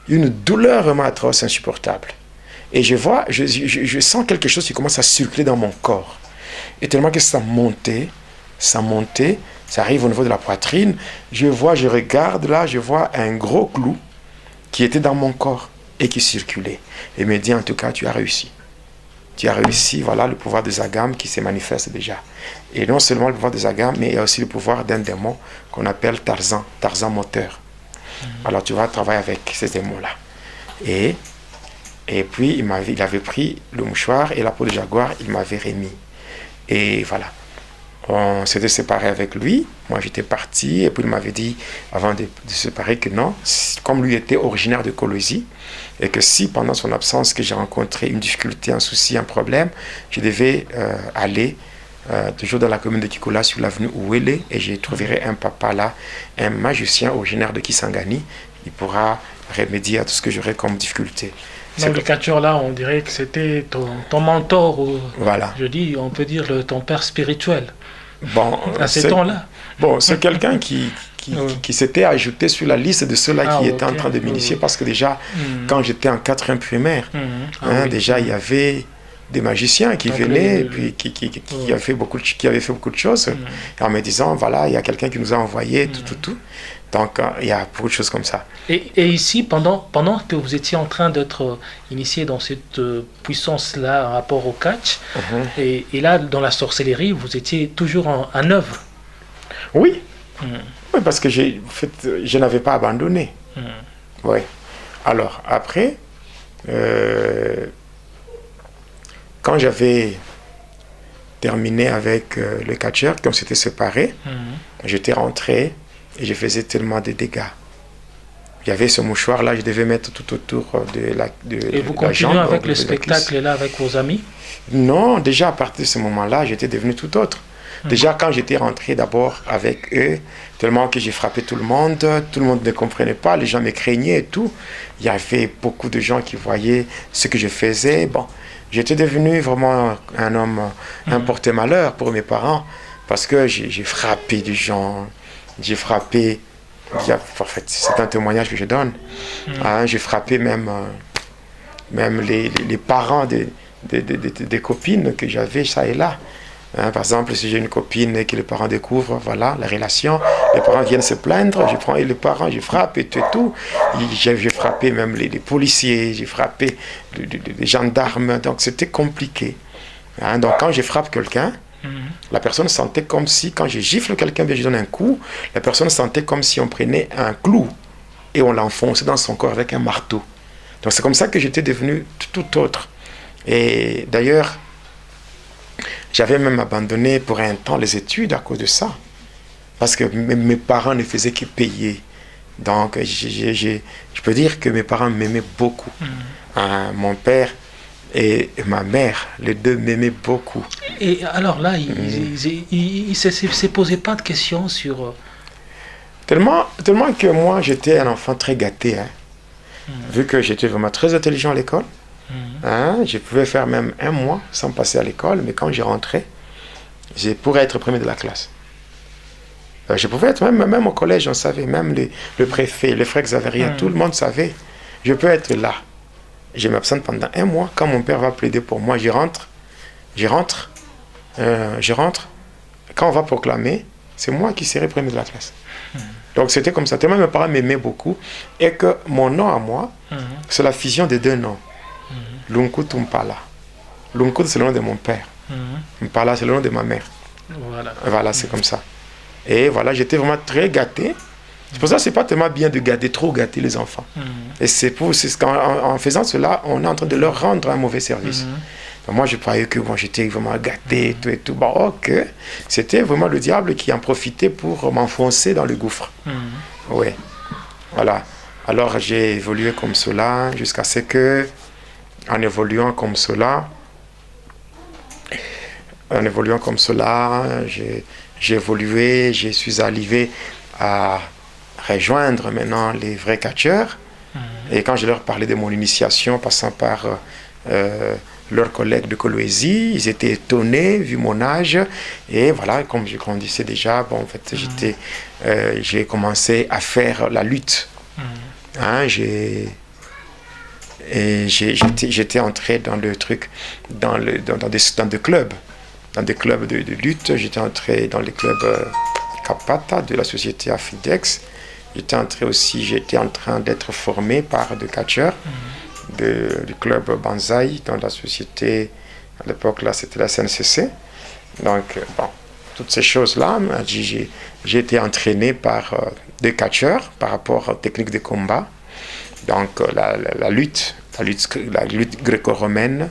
Une douleur vraiment atroce, insupportable. Et je sens quelque chose qui commence à circuler dans mon corps. Et tellement que ça montait, ça arrive au niveau de la poitrine. Je regarde là, je vois un gros clou qui était dans mon corps et qui circulait. Et il me dit, en tout cas, tu as réussi. Tu as réussi, voilà le pouvoir de Zagam qui se manifeste déjà. Et non seulement le pouvoir de Zagam, mais il y a aussi le pouvoir d'un démon qu'on appelle Tarzan moteur. Alors tu vas travailler avec ces démons-là. Et puis il avait pris le mouchoir et la peau de jaguar, il m'avait remis. Et voilà. On s'était séparé avec lui. Moi, j'étais parti. Et puis, il m'avait dit, avant de se séparer, que non, comme lui était originaire de Kolwezi, et que si, pendant son absence, que j'ai rencontré une difficulté, un souci, un problème, je devais aller toujours dans la commune de Kikola, sur l'avenue Ouele, et je trouverai un papa là, un magicien originaire de Kisangani. Il pourra remédier à tout ce que j'aurais comme difficulté. Donc, le catcheur là, on dirait que c'était ton mentor, ou, voilà. On peut dire ton père spirituel. Bon, à ces temps-là. Bon, c'est quelqu'un qui s'était ajouté sur la liste de ceux-là qui étaient en train de m'initier, parce que déjà, quand j'étais en 4e primaire, déjà, il y avait des magiciens qui venaient, et puis qui avaient fait beaucoup de choses, en me disant, voilà, il y a quelqu'un qui nous a envoyé, tout. Donc, il y a beaucoup de choses comme ça. Et ici, pendant que vous étiez en train d'être initié dans cette puissance-là en rapport au catch, et là, dans la sorcellerie, vous étiez toujours en œuvre. Oui. Oui, parce que je n'avais pas abandonné. Oui. Alors, après, quand j'avais terminé avec le catcheur, qu'on s'était séparés, j'étais rentré et je faisais tellement de dégâts. Il y avait ce mouchoir-là, je devais mettre tout autour de la jambe. Et vous continuez avec le spectacle là avec vos amis? Non, déjà à partir de ce moment-là, j'étais devenu tout autre. Déjà quand j'étais rentré d'abord avec eux, tellement que j'ai frappé tout le monde ne comprenait pas, les gens me craignaient et tout. Il y avait beaucoup de gens qui voyaient ce que je faisais. Bon, j'étais devenu vraiment un homme, un porte-malheur pour mes parents, parce que j'ai frappé des gens. J'ai frappé, en fait, c'est un témoignage que je donne. J'ai frappé même les parents des copines que j'avais, ça et là. Par exemple, si j'ai une copine et que les parents découvrent, voilà, la relation, les parents viennent se plaindre, je prends les parents, je frappe et tout. J'ai frappé même les policiers, j'ai frappé les gendarmes, donc c'était compliqué. Donc quand je frappe quelqu'un, la personne sentait comme si, quand je gifle quelqu'un, je donne un coup, la personne sentait comme si on prenait un clou et on l'enfonçait dans son corps avec un marteau. Donc c'est comme ça que j'étais devenu tout autre. Et d'ailleurs, j'avais même abandonné pour un temps les études à cause de ça. Parce que mes parents ne faisaient que payer. Donc je peux dire que mes parents m'aimaient beaucoup. Mon père et ma mère, les deux m'aimaient beaucoup. Et alors là, il ne s'est posé pas de questions sur... Tellement que moi, j'étais un enfant très gâté. Vu que j'étais vraiment très intelligent à l'école. Je pouvais faire même un mois sans passer à l'école, mais quand j'ai rentré, je pourrais être premier de la classe. Je pouvais être même au collège, on savait, même le préfet, le frère Xaveria, tout le monde savait. Je peux être là. Je m'absente pendant un mois. Quand mon père va plaider pour moi, je rentre. Quand on va proclamer, c'est moi qui serai premier de la classe. Donc c'était comme ça. Tellement mes parents m'aimaient beaucoup. Et que mon nom à moi, c'est la fusion des deux noms. Lunkutu Mpala. Lunkutu, c'est le nom de mon père. Mpala, c'est le nom de ma mère. Voilà, c'est comme ça. Et voilà, j'étais vraiment très gâté. C'est pour ça que ce n'est pas tellement bien de trop gâter les enfants. Et en faisant cela, on est en train de leur rendre un mauvais service. Moi, je croyais que j'étais vraiment gâté et tout. Bon, ok. C'était vraiment le diable qui en profitait pour m'enfoncer dans le gouffre. Oui. Voilà. Alors, j'ai évolué comme cela jusqu'à ce que, en évoluant comme cela, j'ai évolué, je suis arrivé à rejoindre maintenant les vrais catcheurs. Et quand je leur parlais de mon initiation, passant par leurs collègues de Kolwezi, ils étaient étonnés vu mon âge. Et voilà, comme je grandissais déjà, bon, en fait, j'ai commencé à faire la lutte. J'étais entré dans le truc, dans des clubs. Dans des clubs de lutte. J'étais entré dans les clubs Kapata de la société Afidex. J'étais en train d'être formé par des catcheurs du club Banzai dans la société, à l'époque là c'était la CNCC. Donc bon, toutes ces choses-là, j'ai été entraîné par des catcheurs par rapport aux techniques de combat. Donc la lutte gréco-romaine.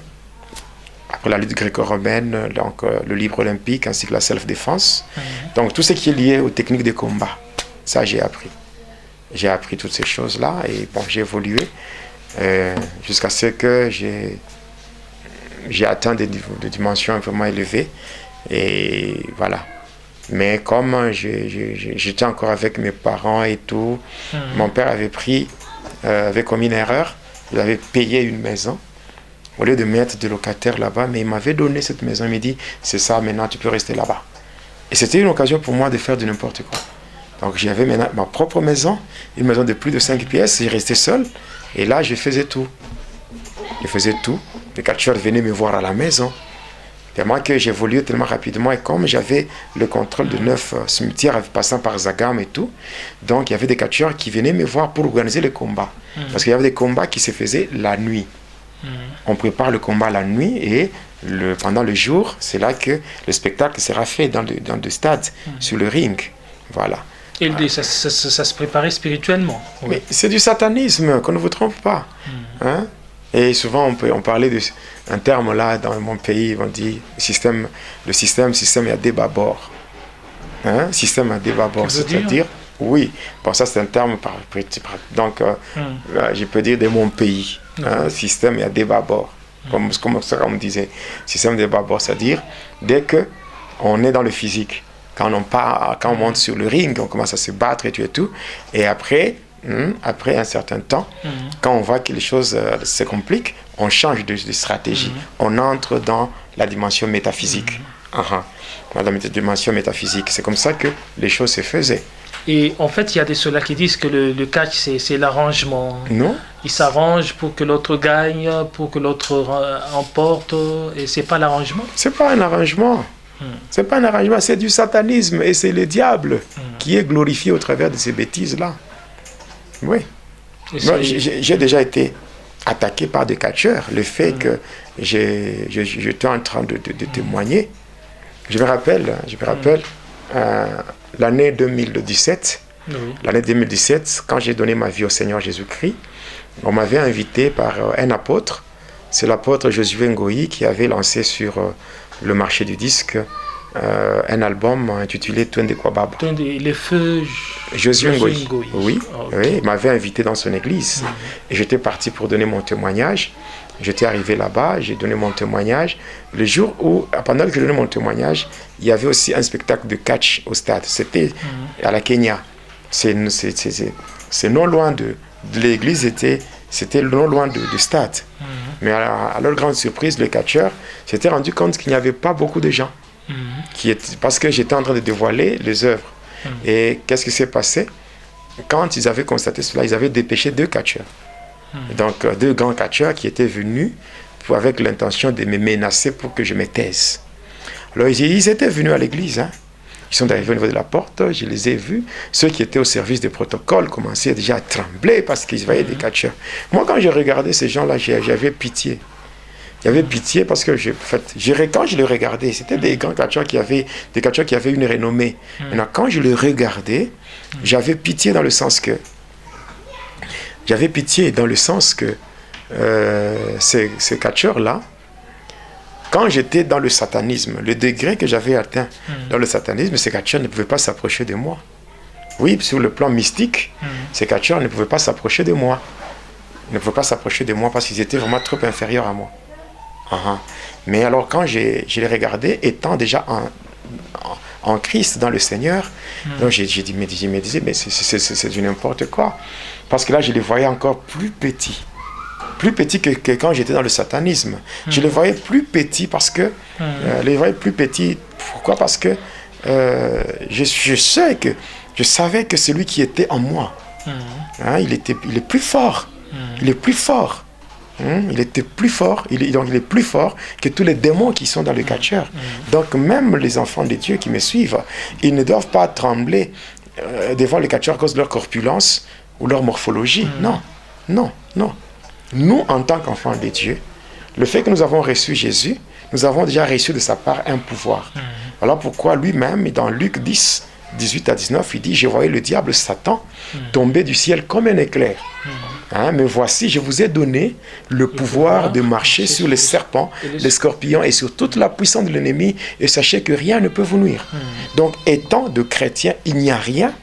Après la lutte gréco-romaine, donc le libre olympique ainsi que la self-défense. Donc tout ce qui est lié aux techniques de combat, ça j'ai appris. J'ai appris toutes ces choses-là et bon, j'ai évolué jusqu'à ce que j'ai atteint des dimensions vraiment élevées. Et voilà. Mais comme j'étais encore avec mes parents et tout, mon père avait commis une erreur. Il avait payé une maison au lieu de mettre des locataires là-bas, mais il m'avait donné cette maison. Il m'a dit, c'est ça, maintenant tu peux rester là-bas. Et c'était une occasion pour moi de faire de n'importe quoi. Donc j'avais maintenant ma propre maison, une maison de plus de 5 pièces, j'ai resté seul. Et là, je faisais tout. Je faisais tout. Les catcheurs venaient me voir à la maison. Tellement que j'évoluais tellement rapidement. Et comme j'avais le contrôle de 9 cimetières passant par Zagam et tout, donc il y avait des catcheurs qui venaient me voir pour organiser les combats. Parce qu'il y avait des combats qui se faisaient la nuit. On prépare le combat la nuit et pendant le jour, c'est là que le spectacle sera fait dans le stade, sur le ring. Voilà. Et ça se préparait spirituellement. Oui. Mais c'est du satanisme, qu'on ne vous trompe pas. Hein? Et souvent, on parlait d'un terme là, dans mon pays, on dit le système est à débat-bord. Hein? Système à débat-bord, c'est-à-dire, oui, bon, ça c'est un terme, donc je peux dire de mon pays. Hein? Système est à débat-bord, comme ça on me disait. Système à débat-bord, c'est-à-dire, dès qu'on est dans le physique, quand on monte sur le ring, on commence à se battre et tout, et après un certain temps, quand on voit que les choses se compliquent, on change de stratégie. On entre dans la dimension métaphysique. Dans la dimension métaphysique. C'est comme ça que les choses se faisaient. Et en fait, il y a des ceux-là qui disent que le catch, c'est l'arrangement. Non. Ils s'arrangent pour que l'autre gagne, pour que l'autre emporte, et c'est pas l'arrangement. C'est pas un arrangement. C'est pas un arrangement, c'est du satanisme, et c'est le diable qui est glorifié au travers de ces bêtises-là. Oui. J'ai déjà été attaqué par des catcheurs. Le fait que j'étais en train de témoigner. Je me rappelle l'année 2017. L'année 2017, quand j'ai donné ma vie au Seigneur Jésus-Christ, on m'avait invité par un apôtre. C'est l'apôtre Josué Ngoyi qui avait lancé sur le marché du disque un album intitulé Twende Kwababa. Les feux Josué Ngoyi. Oui, oui, il m'avait invité dans son église. Et j'étais parti pour donner mon témoignage. J'étais arrivé là-bas, j'ai donné mon témoignage. Le jour où, pendant que je donnais mon témoignage, il y avait aussi un spectacle de catch au stade. C'était à la Kenya. C'est non loin de l'église, c'était non loin du stade. Mais à leur grande surprise, les catcheurs s'étaient rendu compte qu'il n'y avait pas beaucoup de gens. Parce que j'étais en train de dévoiler les œuvres. Et qu'est-ce qui s'est passé? Quand ils avaient constaté cela, ils avaient dépêché 2 catcheurs. Donc 2 grands catcheurs qui étaient venus avec l'intention de me menacer pour que je me taise. Alors ils étaient venus à l'église. Ils sont arrivés au niveau de la porte, je les ai vus. Ceux qui étaient au service des protocoles commençaient déjà à trembler parce qu'ils voyaient des catcheurs. Moi, quand je regardais ces gens-là, j'avais pitié. J'avais pitié parce que quand je les regardais, c'était des grands catcheurs qui avaient une renommée. Maintenant, quand je les regardais, j'avais pitié dans le sens que ces catcheurs-là, quand j'étais dans le satanisme, le degré que j'avais atteint dans le satanisme, ces catcheurs ne pouvaient pas s'approcher de moi. Oui, sur le plan mystique, ces catcheurs ne pouvaient pas s'approcher de moi. Ils ne pouvaient pas s'approcher de moi parce qu'ils étaient vraiment trop inférieurs à moi. Mais alors quand je les regardais, étant déjà en Christ, dans le Seigneur, donc je me disais, mais c'est du n'importe quoi. Parce que là, je les voyais encore plus petits que quand j'étais dans le satanisme. Je les voyais plus petits parce que, pourquoi? Parce que je savais que celui qui était en moi, il est plus fort. Il est plus fort. Il était plus fort, il est plus fort que tous les démons qui sont dans le catcheur. Donc même les enfants de Dieu qui me suivent, ils ne doivent pas trembler devant le catcheur à cause de leur corpulence ou leur morphologie. Non. Nous, en tant qu'enfants de Dieu, le fait que nous avons reçu Jésus, nous avons déjà reçu de sa part un pouvoir. Voilà pourquoi lui-même, dans Luc 10, 18 à 19, il dit, j'ai voyé le diable Satan tomber du ciel comme un éclair. Mais voici, je vous ai donné le pouvoir de marcher sur les serpents, les scorpions et sur toute la puissance de l'ennemi, et sachez que rien ne peut vous nuire. Donc, étant de chrétiens, il n'y a rien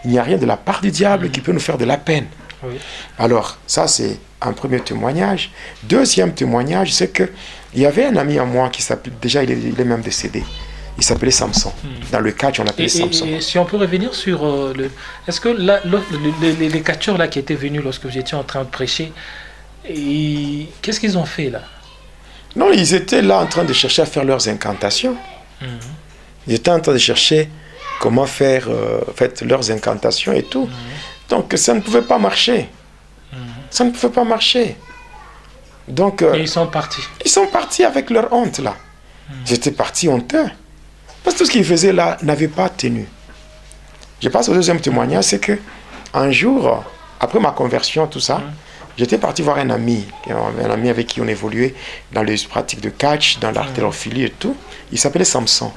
de la part du diable qui peut nous faire de la peine. Oui. Alors, ça c'est un premier témoignage. Deuxième témoignage, c'est que il y avait un ami à moi qui s'appelait, déjà il est même décédé, il s'appelait Samson. Dans le catch, on l'appelait Samson. Et si on peut revenir sur est-ce que les catcheurs là qui étaient venus lorsque vous étiez en train de prêcher, qu'est-ce qu'ils ont fait là? Non, ils étaient là en train de chercher à faire leurs incantations. Ils étaient en train de chercher comment faire leurs incantations et tout. Donc ça ne pouvait pas marcher. Ça ne pouvait pas marcher. Donc, et ils sont partis. Ils sont partis avec leur honte là. J'étais parti honteux. Parce que tout ce qu'ils faisaient là n'avait pas tenu. Je passe au deuxième témoignage, c'est que un jour, après ma conversion, tout ça, j'étais parti voir un ami avec qui on évoluait dans les pratiques de catch, dans l'artérophilie et tout. Il s'appelait Samson.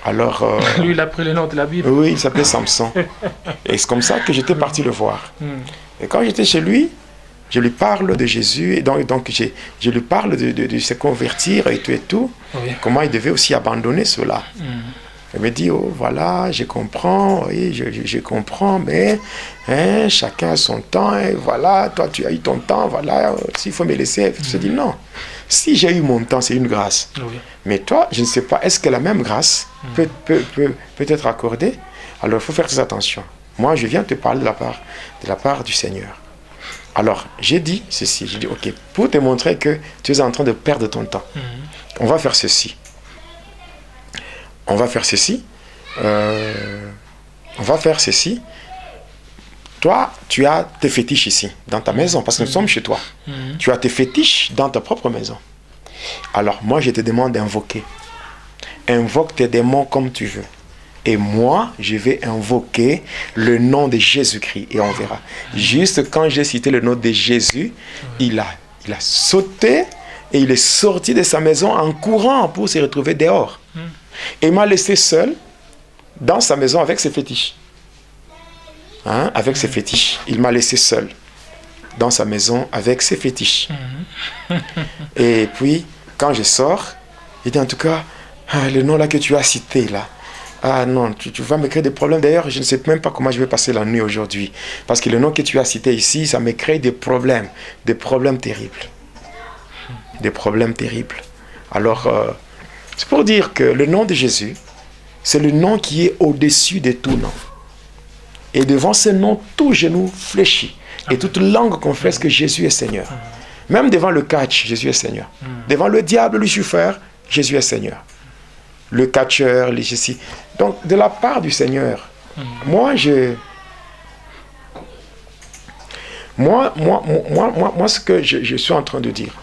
Alors, lui, il a pris le nom de la Bible. Oui, il s'appelait Samson. Et c'est comme ça que j'étais parti le voir. Et quand j'étais chez lui, je lui parle de Jésus, et donc je lui parle de se convertir et tout, oui. Comment il devait aussi abandonner cela. Il me dit, oh voilà, je comprends, oui, je comprends, mais chacun a son temps, et voilà, toi tu as eu ton temps, voilà, s'il faut me laisser, je dis non. Si j'ai eu mon temps, c'est une grâce. Oui. Mais toi, je ne sais pas, est-ce que la même grâce peut être accordée? Alors il faut faire très attention. Moi, je viens te parler de la part du Seigneur. Alors, j'ai dit ceci, j'ai dit, ok, pour te montrer que tu es en train de perdre ton temps, on va faire ceci. On va faire ceci. Toi, tu as tes fétiches ici, dans ta maison, parce que nous sommes chez toi. Tu as tes fétiches dans ta propre maison. Alors, moi, je te demande d'invoquer. Invoque tes démons comme tu veux. Et moi, je vais invoquer le nom de Jésus-Christ et on verra. Juste quand j'ai cité le nom de Jésus, il a sauté et il est sorti de sa maison en courant pour se retrouver dehors. Et il m'a laissé seul dans sa maison avec ses fétiches. Avec ses fétiches. Il m'a laissé seul dans sa maison avec ses fétiches. Et puis, quand je sors, il dit en tout cas, le nom là que tu as cité là, ah non, tu vas me créer des problèmes. D'ailleurs, je ne sais même pas comment je vais passer la nuit aujourd'hui. Parce que le nom que tu as cité ici, ça me crée des problèmes terribles. Des problèmes terribles. Alors, c'est pour dire que le nom de Jésus, c'est le nom qui est au-dessus de tout nom. Et devant ce nom, tout genou fléchit. Et toute langue confesse que Jésus est Seigneur. Même devant le catch, Jésus est Seigneur. Devant le diable, Lucifer, Jésus est Seigneur. Le catcheur, les ceci. Donc, de la part du Seigneur, moi, ce que je suis en train de dire,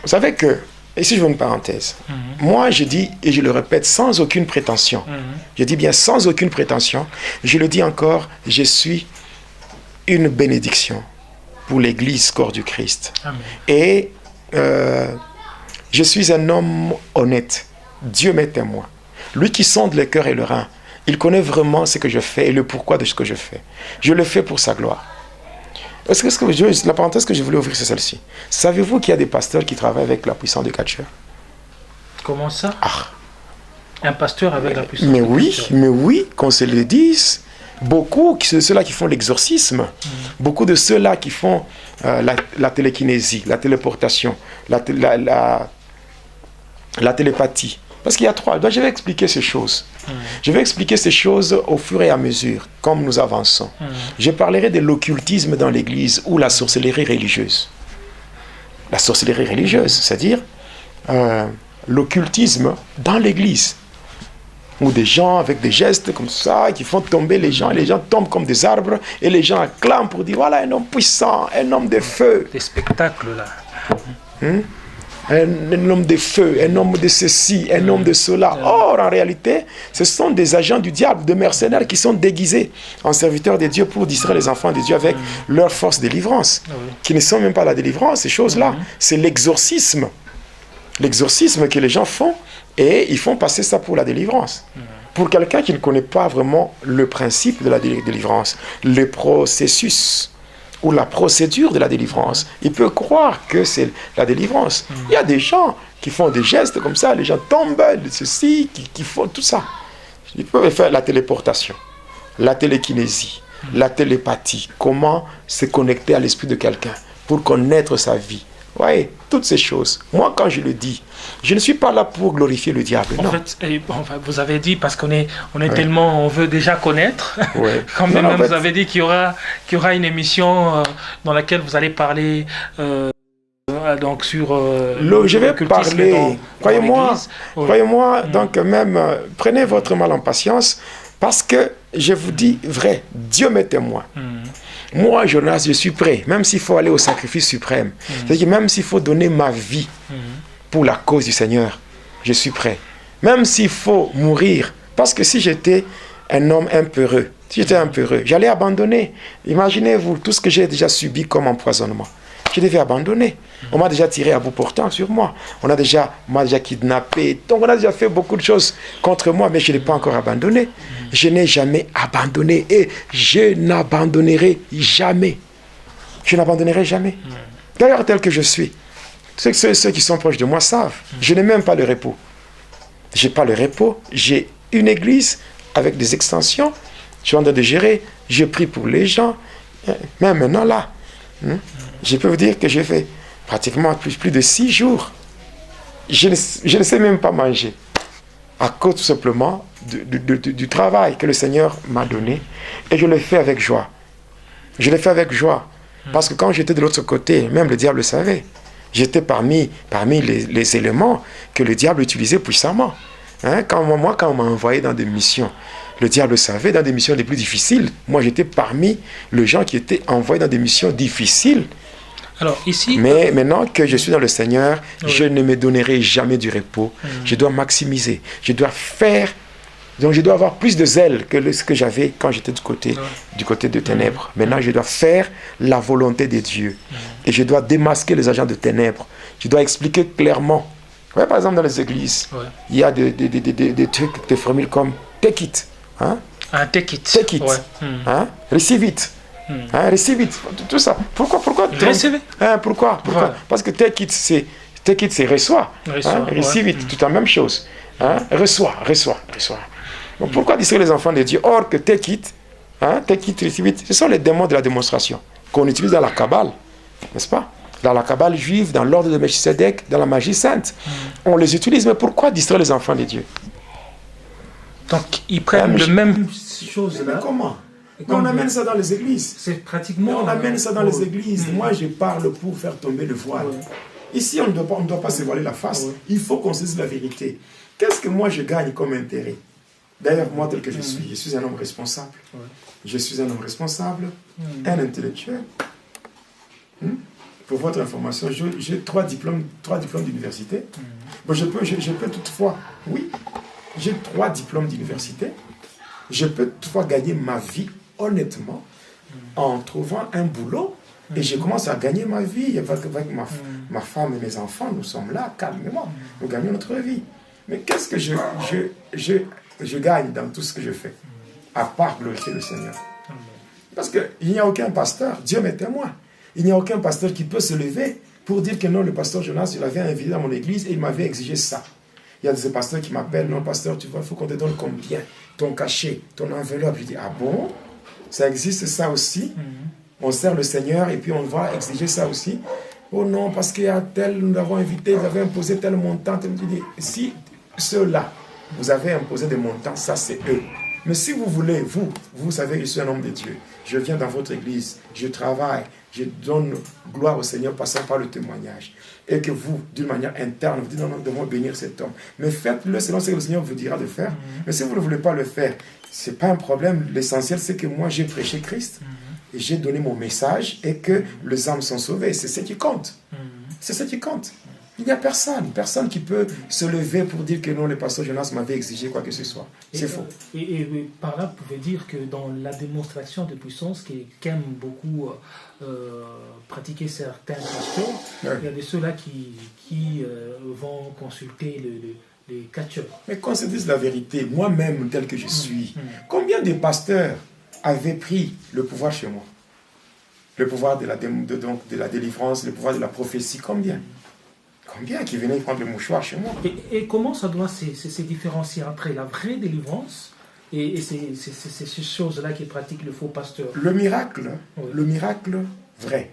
vous savez que, ici je veux une parenthèse, moi je dis, et je le répète, sans aucune prétention, je dis bien sans aucune prétention, je le dis encore, je suis une bénédiction pour l'Église corps du Christ. Amen. Et je suis un homme honnête. Dieu m'est témoin. Lui qui sonde le cœur et le rein, il connaît vraiment ce que je fais et le pourquoi de ce que je fais. Je le fais pour sa gloire. La parenthèse que je voulais ouvrir, c'est celle-ci. Savez-vous qu'il y a des pasteurs qui travaillent avec la puissance de catcheur? Comment ça? Un pasteur avec la puissance de catcheur? Mais oui, qu'on se le dise. Beaucoup, ceux-là qui font l'exorcisme, beaucoup de ceux-là qui font la télékinésie, la téléportation, la télépathie. Parce qu'il y a trois. Je vais expliquer ces choses. Je vais expliquer ces choses au fur et à mesure, comme nous avançons. Je parlerai de l'occultisme dans l'Église ou la sorcellerie religieuse. La sorcellerie religieuse, c'est-à-dire l'occultisme dans l'Église. Ou des gens avec des gestes comme ça qui font tomber les gens. Et les gens tombent comme des arbres et les gens acclament pour dire voilà un homme puissant, un homme de feu. Des spectacles là. Un homme de feu, un homme de ceci, un homme de cela. Or, en réalité, ce sont des agents du diable, des mercenaires qui sont déguisés en serviteurs de Dieu pour distraire les enfants de Dieu avec leur force de délivrance, qui ne sont même pas la délivrance, ces choses-là. C'est l'exorcisme. l'exorcisme que les gens font, et ils font passer ça pour la délivrance. Pour quelqu'un qui ne connaît pas vraiment le principe de la délivrance, le processus ou la procédure de la délivrance, il peut croire que c'est la délivrance. Il y a des gens qui font des gestes comme ça, les gens tombent, ceci, qui font tout ça. Ils peuvent faire la téléportation, la télékinésie, la télépathie, comment se connecter à l'esprit de quelqu'un pour connaître sa vie. Oui, toutes ces choses. Moi, quand je le dis, je ne suis pas là pour glorifier le diable. En fait, vous avez dit, parce qu'on est tellement, on veut déjà connaître, quand même, vous avez dit qu'il y aura une émission dans laquelle vous allez parler donc sur je vais parler, croyez-moi, donc même, prenez votre mal en patience, parce que je vous dis vrai, Dieu m'est témoin. Moi, Jonas, je suis prêt, même s'il faut aller au sacrifice suprême. C'est-à-dire même s'il faut donner ma vie pour la cause du Seigneur, je suis prêt. Même s'il faut mourir, parce que si j'étais un homme impeureux, j'allais abandonner. Imaginez-vous tout ce que j'ai déjà subi comme empoisonnement. Je devais abandonner. On m'a déjà tiré à bout portant sur moi. On m'a déjà kidnappé. Donc on a déjà fait beaucoup de choses contre moi, mais je n'ai pas encore abandonné. Je n'ai jamais abandonné et je n'abandonnerai jamais. Je n'abandonnerai jamais. D'ailleurs, tel que je suis, ceux qui sont proches de moi savent. Je n'ai même pas le repos. Je n'ai pas le repos. J'ai une église avec des extensions. Je suis en train de gérer. Je prie pour les gens. Mais maintenant, là, je peux vous dire que j'ai fait pratiquement plus de 6 jours. Je ne sais même pas manger. À cause tout simplement du travail que le Seigneur m'a donné. Et je le fais avec joie. Je le fais avec joie. Parce que quand j'étais de l'autre côté, même le diable le savait. J'étais parmi les éléments que le diable utilisait puissamment. Quand on m'a envoyé dans des missions, le diable savait, dans des missions les plus difficiles. Moi, j'étais parmi les gens qui étaient envoyés dans des missions difficiles. Alors, ici, mais maintenant que je suis dans le Seigneur, je ne me donnerai jamais du repos. Je dois maximiser. Je dois faire. Donc, je dois avoir plus de zèle que ce que j'avais quand j'étais du côté de ténèbres. Maintenant, je dois faire la volonté de Dieu. Et je dois démasquer les agents de ténèbres. Je dois expliquer clairement. Ouais, par exemple, dans les églises, il y a des trucs, des formules comme take it. Take it. Take it. Receive it. Receive it. Tout ça. Pourquoi Receive. Pourquoi Parce que take it, c'est reçoit. Receive it, tout la même chose. Reçoit. Donc pourquoi distraire les enfants de Dieu? Or que take it, receive it, ce sont les démons de la démonstration qu'on utilise dans la Kabbale, n'est-ce pas? Dans la Kabbale juive, dans l'ordre de Melchisedec, dans la magie sainte. On les utilise, mais pourquoi distraire les enfants de Dieu? Donc ils prennent le même chose là. Mais comment? On amène ça dans les églises. C'est pratiquement. On amène ça dans les églises. Moi, je parle pour faire tomber le voile. Ici, on ne doit pas se voiler la face. Il faut qu'on se dise la vérité. Qu'est-ce que moi je gagne comme intérêt? D'ailleurs, moi, tel que je suis un homme responsable. Je suis un homme responsable, un intellectuel. Pour votre information, j'ai 3 diplômes d'université. Bon, je peux toutefois, j'ai 3 diplômes d'université. Je peux toutefois gagner ma vie honnêtement en trouvant un boulot. Et je commence à gagner ma vie avec ma femme et mes enfants. Nous sommes là, calmement. Nous gagnons notre vie. Mais qu'est-ce que je gagne dans tout ce que je fais? À part glorifier le Seigneur. Parce qu'il n'y a aucun pasteur, Dieu m'est témoin. Il n'y a aucun pasteur qui peut se lever pour dire que non, le pasteur Jonas, il avait invité dans mon église et il m'avait exigé ça. Il y a des pasteurs qui m'appellent, non pasteur, tu vois, il faut qu'on te donne combien? Ton cachet, ton enveloppe. Je dis, ah bon? Ça existe ça aussi? On sert le Seigneur et puis on va exiger ça aussi. Oh non, parce qu'il y a tel, nous l'avons invité, ils avaient imposé tel montant. Je dis, si ceux-là, vous avez imposé des montants, ça c'est eux. Mais si vous voulez, vous savez, je suis un homme de Dieu. Je viens dans votre église, je travaille, je donne gloire au Seigneur passant par le témoignage. Et que vous, d'une manière interne, vous dites non, nous devons bénir cet homme. Mais faites-le selon ce que le Seigneur vous dira de faire. Mais si vous ne voulez pas le faire, ce n'est pas un problème. L'essentiel, c'est que moi, j'ai prêché Christ. Et j'ai donné mon message et que les âmes sont sauvées. C'est ce qui compte. C'est ce qui compte. Il n'y a personne qui peut se lever pour dire que non, le pasteur Jonas m'avait exigé quoi que ce soit. C'est faux. Et par là, vous pouvez dire que dans la démonstration de puissance qu'aiment beaucoup pratiquer certains pasteurs, il y a de ceux-là qui vont consulter les catcheurs. Mais qu'on se dise la vérité, moi-même tel que je suis, combien de pasteurs avaient pris le pouvoir chez moi? Le pouvoir de la délivrance, le pouvoir de la prophétie, combien? Combien qui venaient prendre le mouchoir chez moi? Et comment ça doit se différencier entre la vraie délivrance et ces choses-là qui pratiquent le faux pasteur? Le miracle vrai,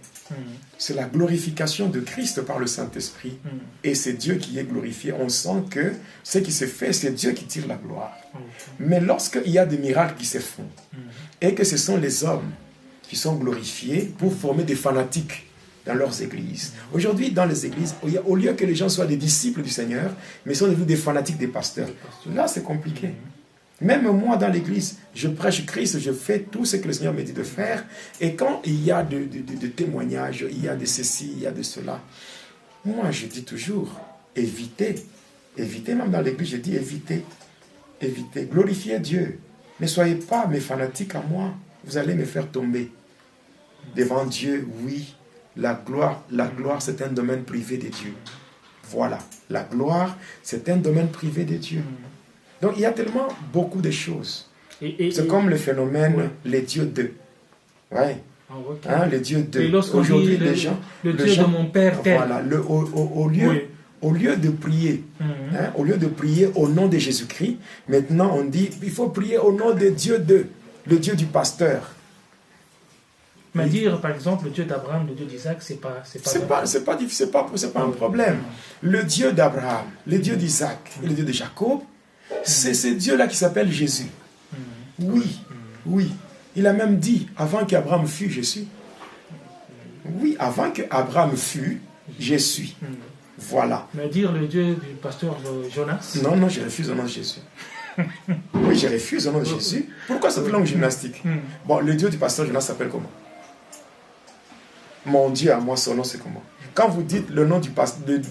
c'est la glorification de Christ par le Saint-Esprit. Et c'est Dieu qui est glorifié. On sent que ce qui se fait, c'est Dieu qui tire la gloire. Mais lorsqu'il y a des miracles qui se font, et que ce sont les hommes qui sont glorifiés pour former des fanatiques dans leurs églises. Aujourd'hui, dans les églises, au lieu que les gens soient des disciples du Seigneur, mais sont devenus des fanatiques des pasteurs. Là, c'est compliqué. Même moi, dans l'église, je prêche Christ, je fais tout ce que le Seigneur me dit de faire. Et quand il y a de témoignages, il y a de ceci, il y a de cela, moi, je dis toujours, évitez. Évitez, même dans l'église, je dis évitez. Évitez. Glorifiez Dieu. Ne soyez pas mes fanatiques à moi. Vous allez me faire tomber. Devant Dieu, oui. La gloire, c'est un domaine privé de Dieu. Voilà. La gloire, c'est un domaine privé de Dieu. Donc, il y a tellement beaucoup de choses. C'est comme le phénomène, les dieux d'eux. Ouais. Les dieux d'eux. Aujourd'hui, les gens... Le Dieu de mon Père tel. Voilà. Au lieu de prier, au lieu de prier au nom de Jésus-Christ, maintenant on dit, il faut prier au nom de Dieu d'eux, le Dieu du pasteur. Mais dire, par exemple, le Dieu d'Abraham, le Dieu d'Isaac, c'est pas un problème. Le Dieu d'Abraham, le Dieu d'Isaac et le Dieu de Jacob, c'est ce Dieu-là qui s'appelle Jésus. Oui. Il a même dit, avant qu'Abraham fût, je suis. Oui, avant qu'Abraham fût, je suis. Voilà. Mais dire le Dieu du pasteur Jonas? Non, je refuse au nom de Jésus. Oui, je refuse au nom de Jésus. Pourquoi cette langue gymnastique? Bon, le Dieu du pasteur Jonas s'appelle comment? Mon Dieu à moi, son nom c'est comment? Quand vous dites le nom du pasteur,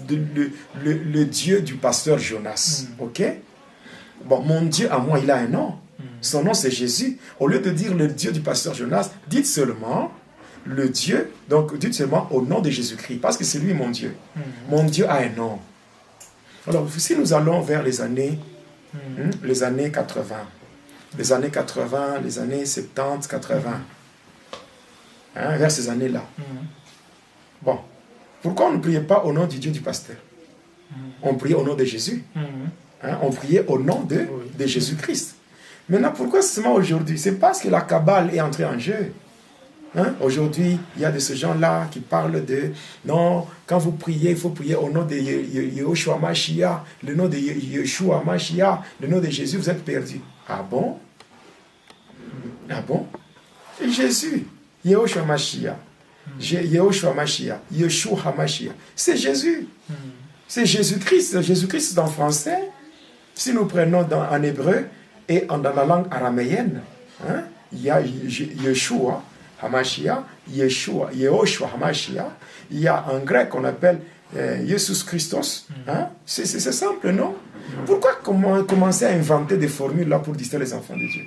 le Dieu du pasteur Jonas, ok? Bon, mon Dieu à moi, il a un nom. Son nom c'est Jésus. Au lieu de dire le Dieu du pasteur Jonas, dites seulement le Dieu, donc dites seulement au nom de Jésus-Christ, parce que c'est lui mon Dieu. Mon Dieu a un nom. Alors, si nous allons vers les années 80, les années 80, les années 70, 80, vers ces années-là. Bon, pourquoi on ne priait pas au nom du Dieu du pasteur? On priait au nom de Jésus. On priait au nom de Jésus-Christ. Maintenant, pourquoi seulement aujourd'hui? C'est parce que la Kabbale est entrée en jeu. Aujourd'hui, il y a de ce gens-là qui parlent de non, quand vous priez, il faut prier au nom de Yeshua Mashiach, le nom de Yeshua Mashiach, le nom de Jésus, vous êtes perdus. Ah bon? Ah bon? Et Jésus, Yeshua Mashiach, Yeshua Mashiach, Yeshua Mashiach, c'est Jésus. C'est Jésus-Christ. Jésus-Christ, c'est en français. Si nous prenons en hébreu et dans la langue araméenne, il y a Yeshua Hamashiach, Yeshua Hamashiach. Il y a en grec qu'on appelle Jesus Christos. C'est simple, non? Pourquoi commencer à inventer des formules là pour distraire les enfants de Dieu?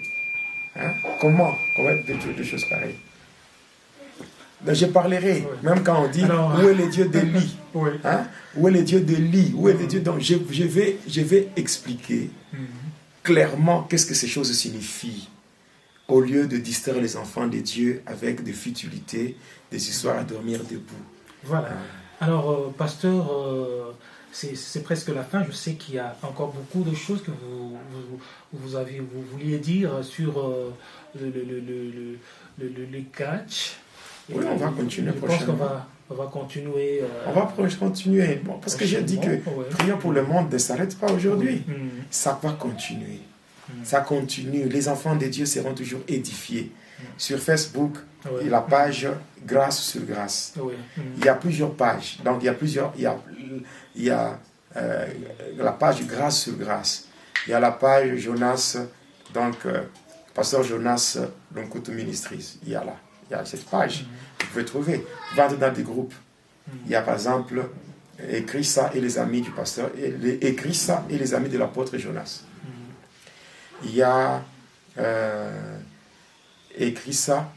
Comment des choses pareilles? Je parlerai, même quand on dit où est le Dieu d'Élie? Où est le Dieu d'Élie? Où est le Dieu? Donc je vais expliquer clairement qu'est-ce que ces choses signifient, au lieu de distraire les enfants de Dieu avec des futilités, des histoires à dormir debout. Voilà. Alors, pasteur, c'est presque la fin. Je sais qu'il y a encore beaucoup de choses que vous vouliez dire sur le catch. Oui, on va continuer prochainement. Je pense qu'on va continuer. On va continuer. Bon, parce que j'ai dit que prier pour le monde ne s'arrête pas aujourd'hui. Ça va continuer. Ça continue. Les enfants de Dieu seront toujours édifiés. Sur Facebook, il y a la page Grâce sur Grâce. Il y a plusieurs pages. Donc, il y a la page Grâce sur Grâce. Il y a la page Jonas, donc Pasteur Jonas Lonkutu Ministries. Il y a cette page. Vous pouvez trouver. Vous allez dans des groupes. Il y a par exemple écrit ça et les amis du pasteur, écrit ça et les amis de l'apôtre Jonas. Il y a écrit ça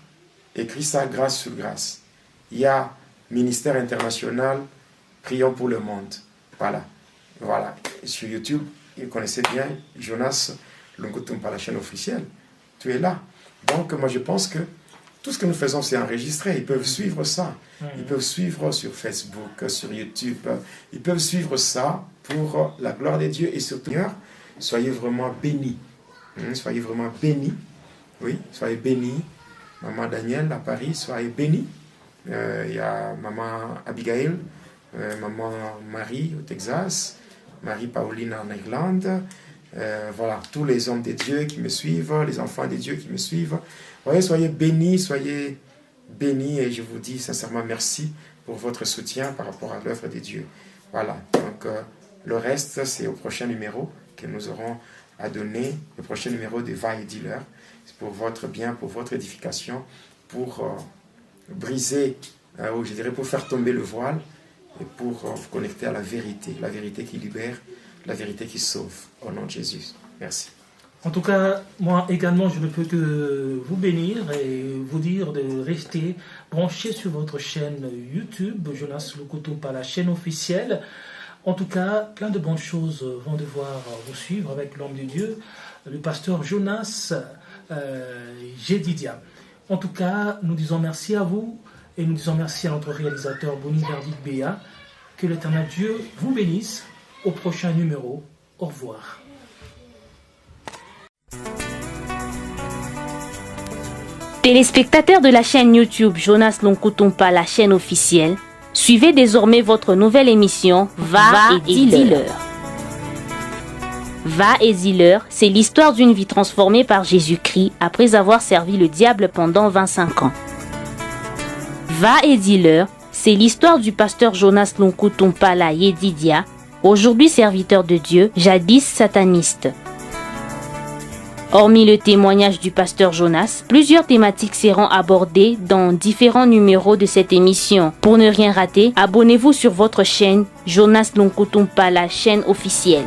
grâce sur grâce. Il y a ministère international, prions pour le monde. Voilà. Sur YouTube, vous connaissez bien Jonas Lonkutumpa, la chaîne officielle. Tu es là. Donc moi je pense que tout ce que nous faisons, c'est enregistré. Ils peuvent suivre ça. Ils peuvent suivre sur Facebook, sur YouTube. Ils peuvent suivre ça pour la gloire de Dieu. Et surtout, soyez vraiment bénis. Soyez vraiment bénis. Oui, soyez bénis. Maman Daniel à Paris, soyez bénis. Il y a maman Abigail, maman Marie au Texas, Marie Pauline en Irlande. Voilà, tous les hommes de Dieu qui me suivent, les enfants de Dieu qui me suivent. Voyez, soyez bénis et je vous dis sincèrement merci pour votre soutien par rapport à l'œuvre de Dieu. Voilà, donc le reste, c'est au prochain numéro que nous aurons à donner, le prochain numéro de Va et Dealer. C'est pour votre bien, pour votre édification, pour briser, ou je dirais pour faire tomber le voile et pour vous connecter à la vérité qui libère, la vérité qui sauve. Au nom de Jésus. Merci. En tout cas, moi également, je ne peux que vous bénir et vous dire de rester branchés sur votre chaîne YouTube, Jonas Lonkutumpa, la chaîne officielle. En tout cas, plein de bonnes choses vont devoir vous suivre avec l'homme de Dieu, le pasteur Jonas Jedidia. En tout cas, nous disons merci à vous et nous disons merci à notre réalisateur Boni Verdict Béa. Que l'Éternel Dieu vous bénisse. Au prochain numéro. Au revoir. Téléspectateurs de la chaîne YouTube Jonas Lonkutumpa, la chaîne officielle, suivez désormais votre nouvelle émission Va et Dealer. Va et Dealer, c'est l'histoire d'une vie transformée par Jésus-Christ après avoir servi le diable pendant 25 ans. Va et Dealer, c'est l'histoire du pasteur Jonas Lonkutumpa la Yedidia, aujourd'hui serviteur de Dieu, jadis sataniste. Hormis le témoignage du pasteur Jonas, plusieurs thématiques seront abordées dans différents numéros de cette émission. Pour ne rien rater, abonnez-vous sur votre chaîne Jonas Lonkutumpa, la chaîne officielle.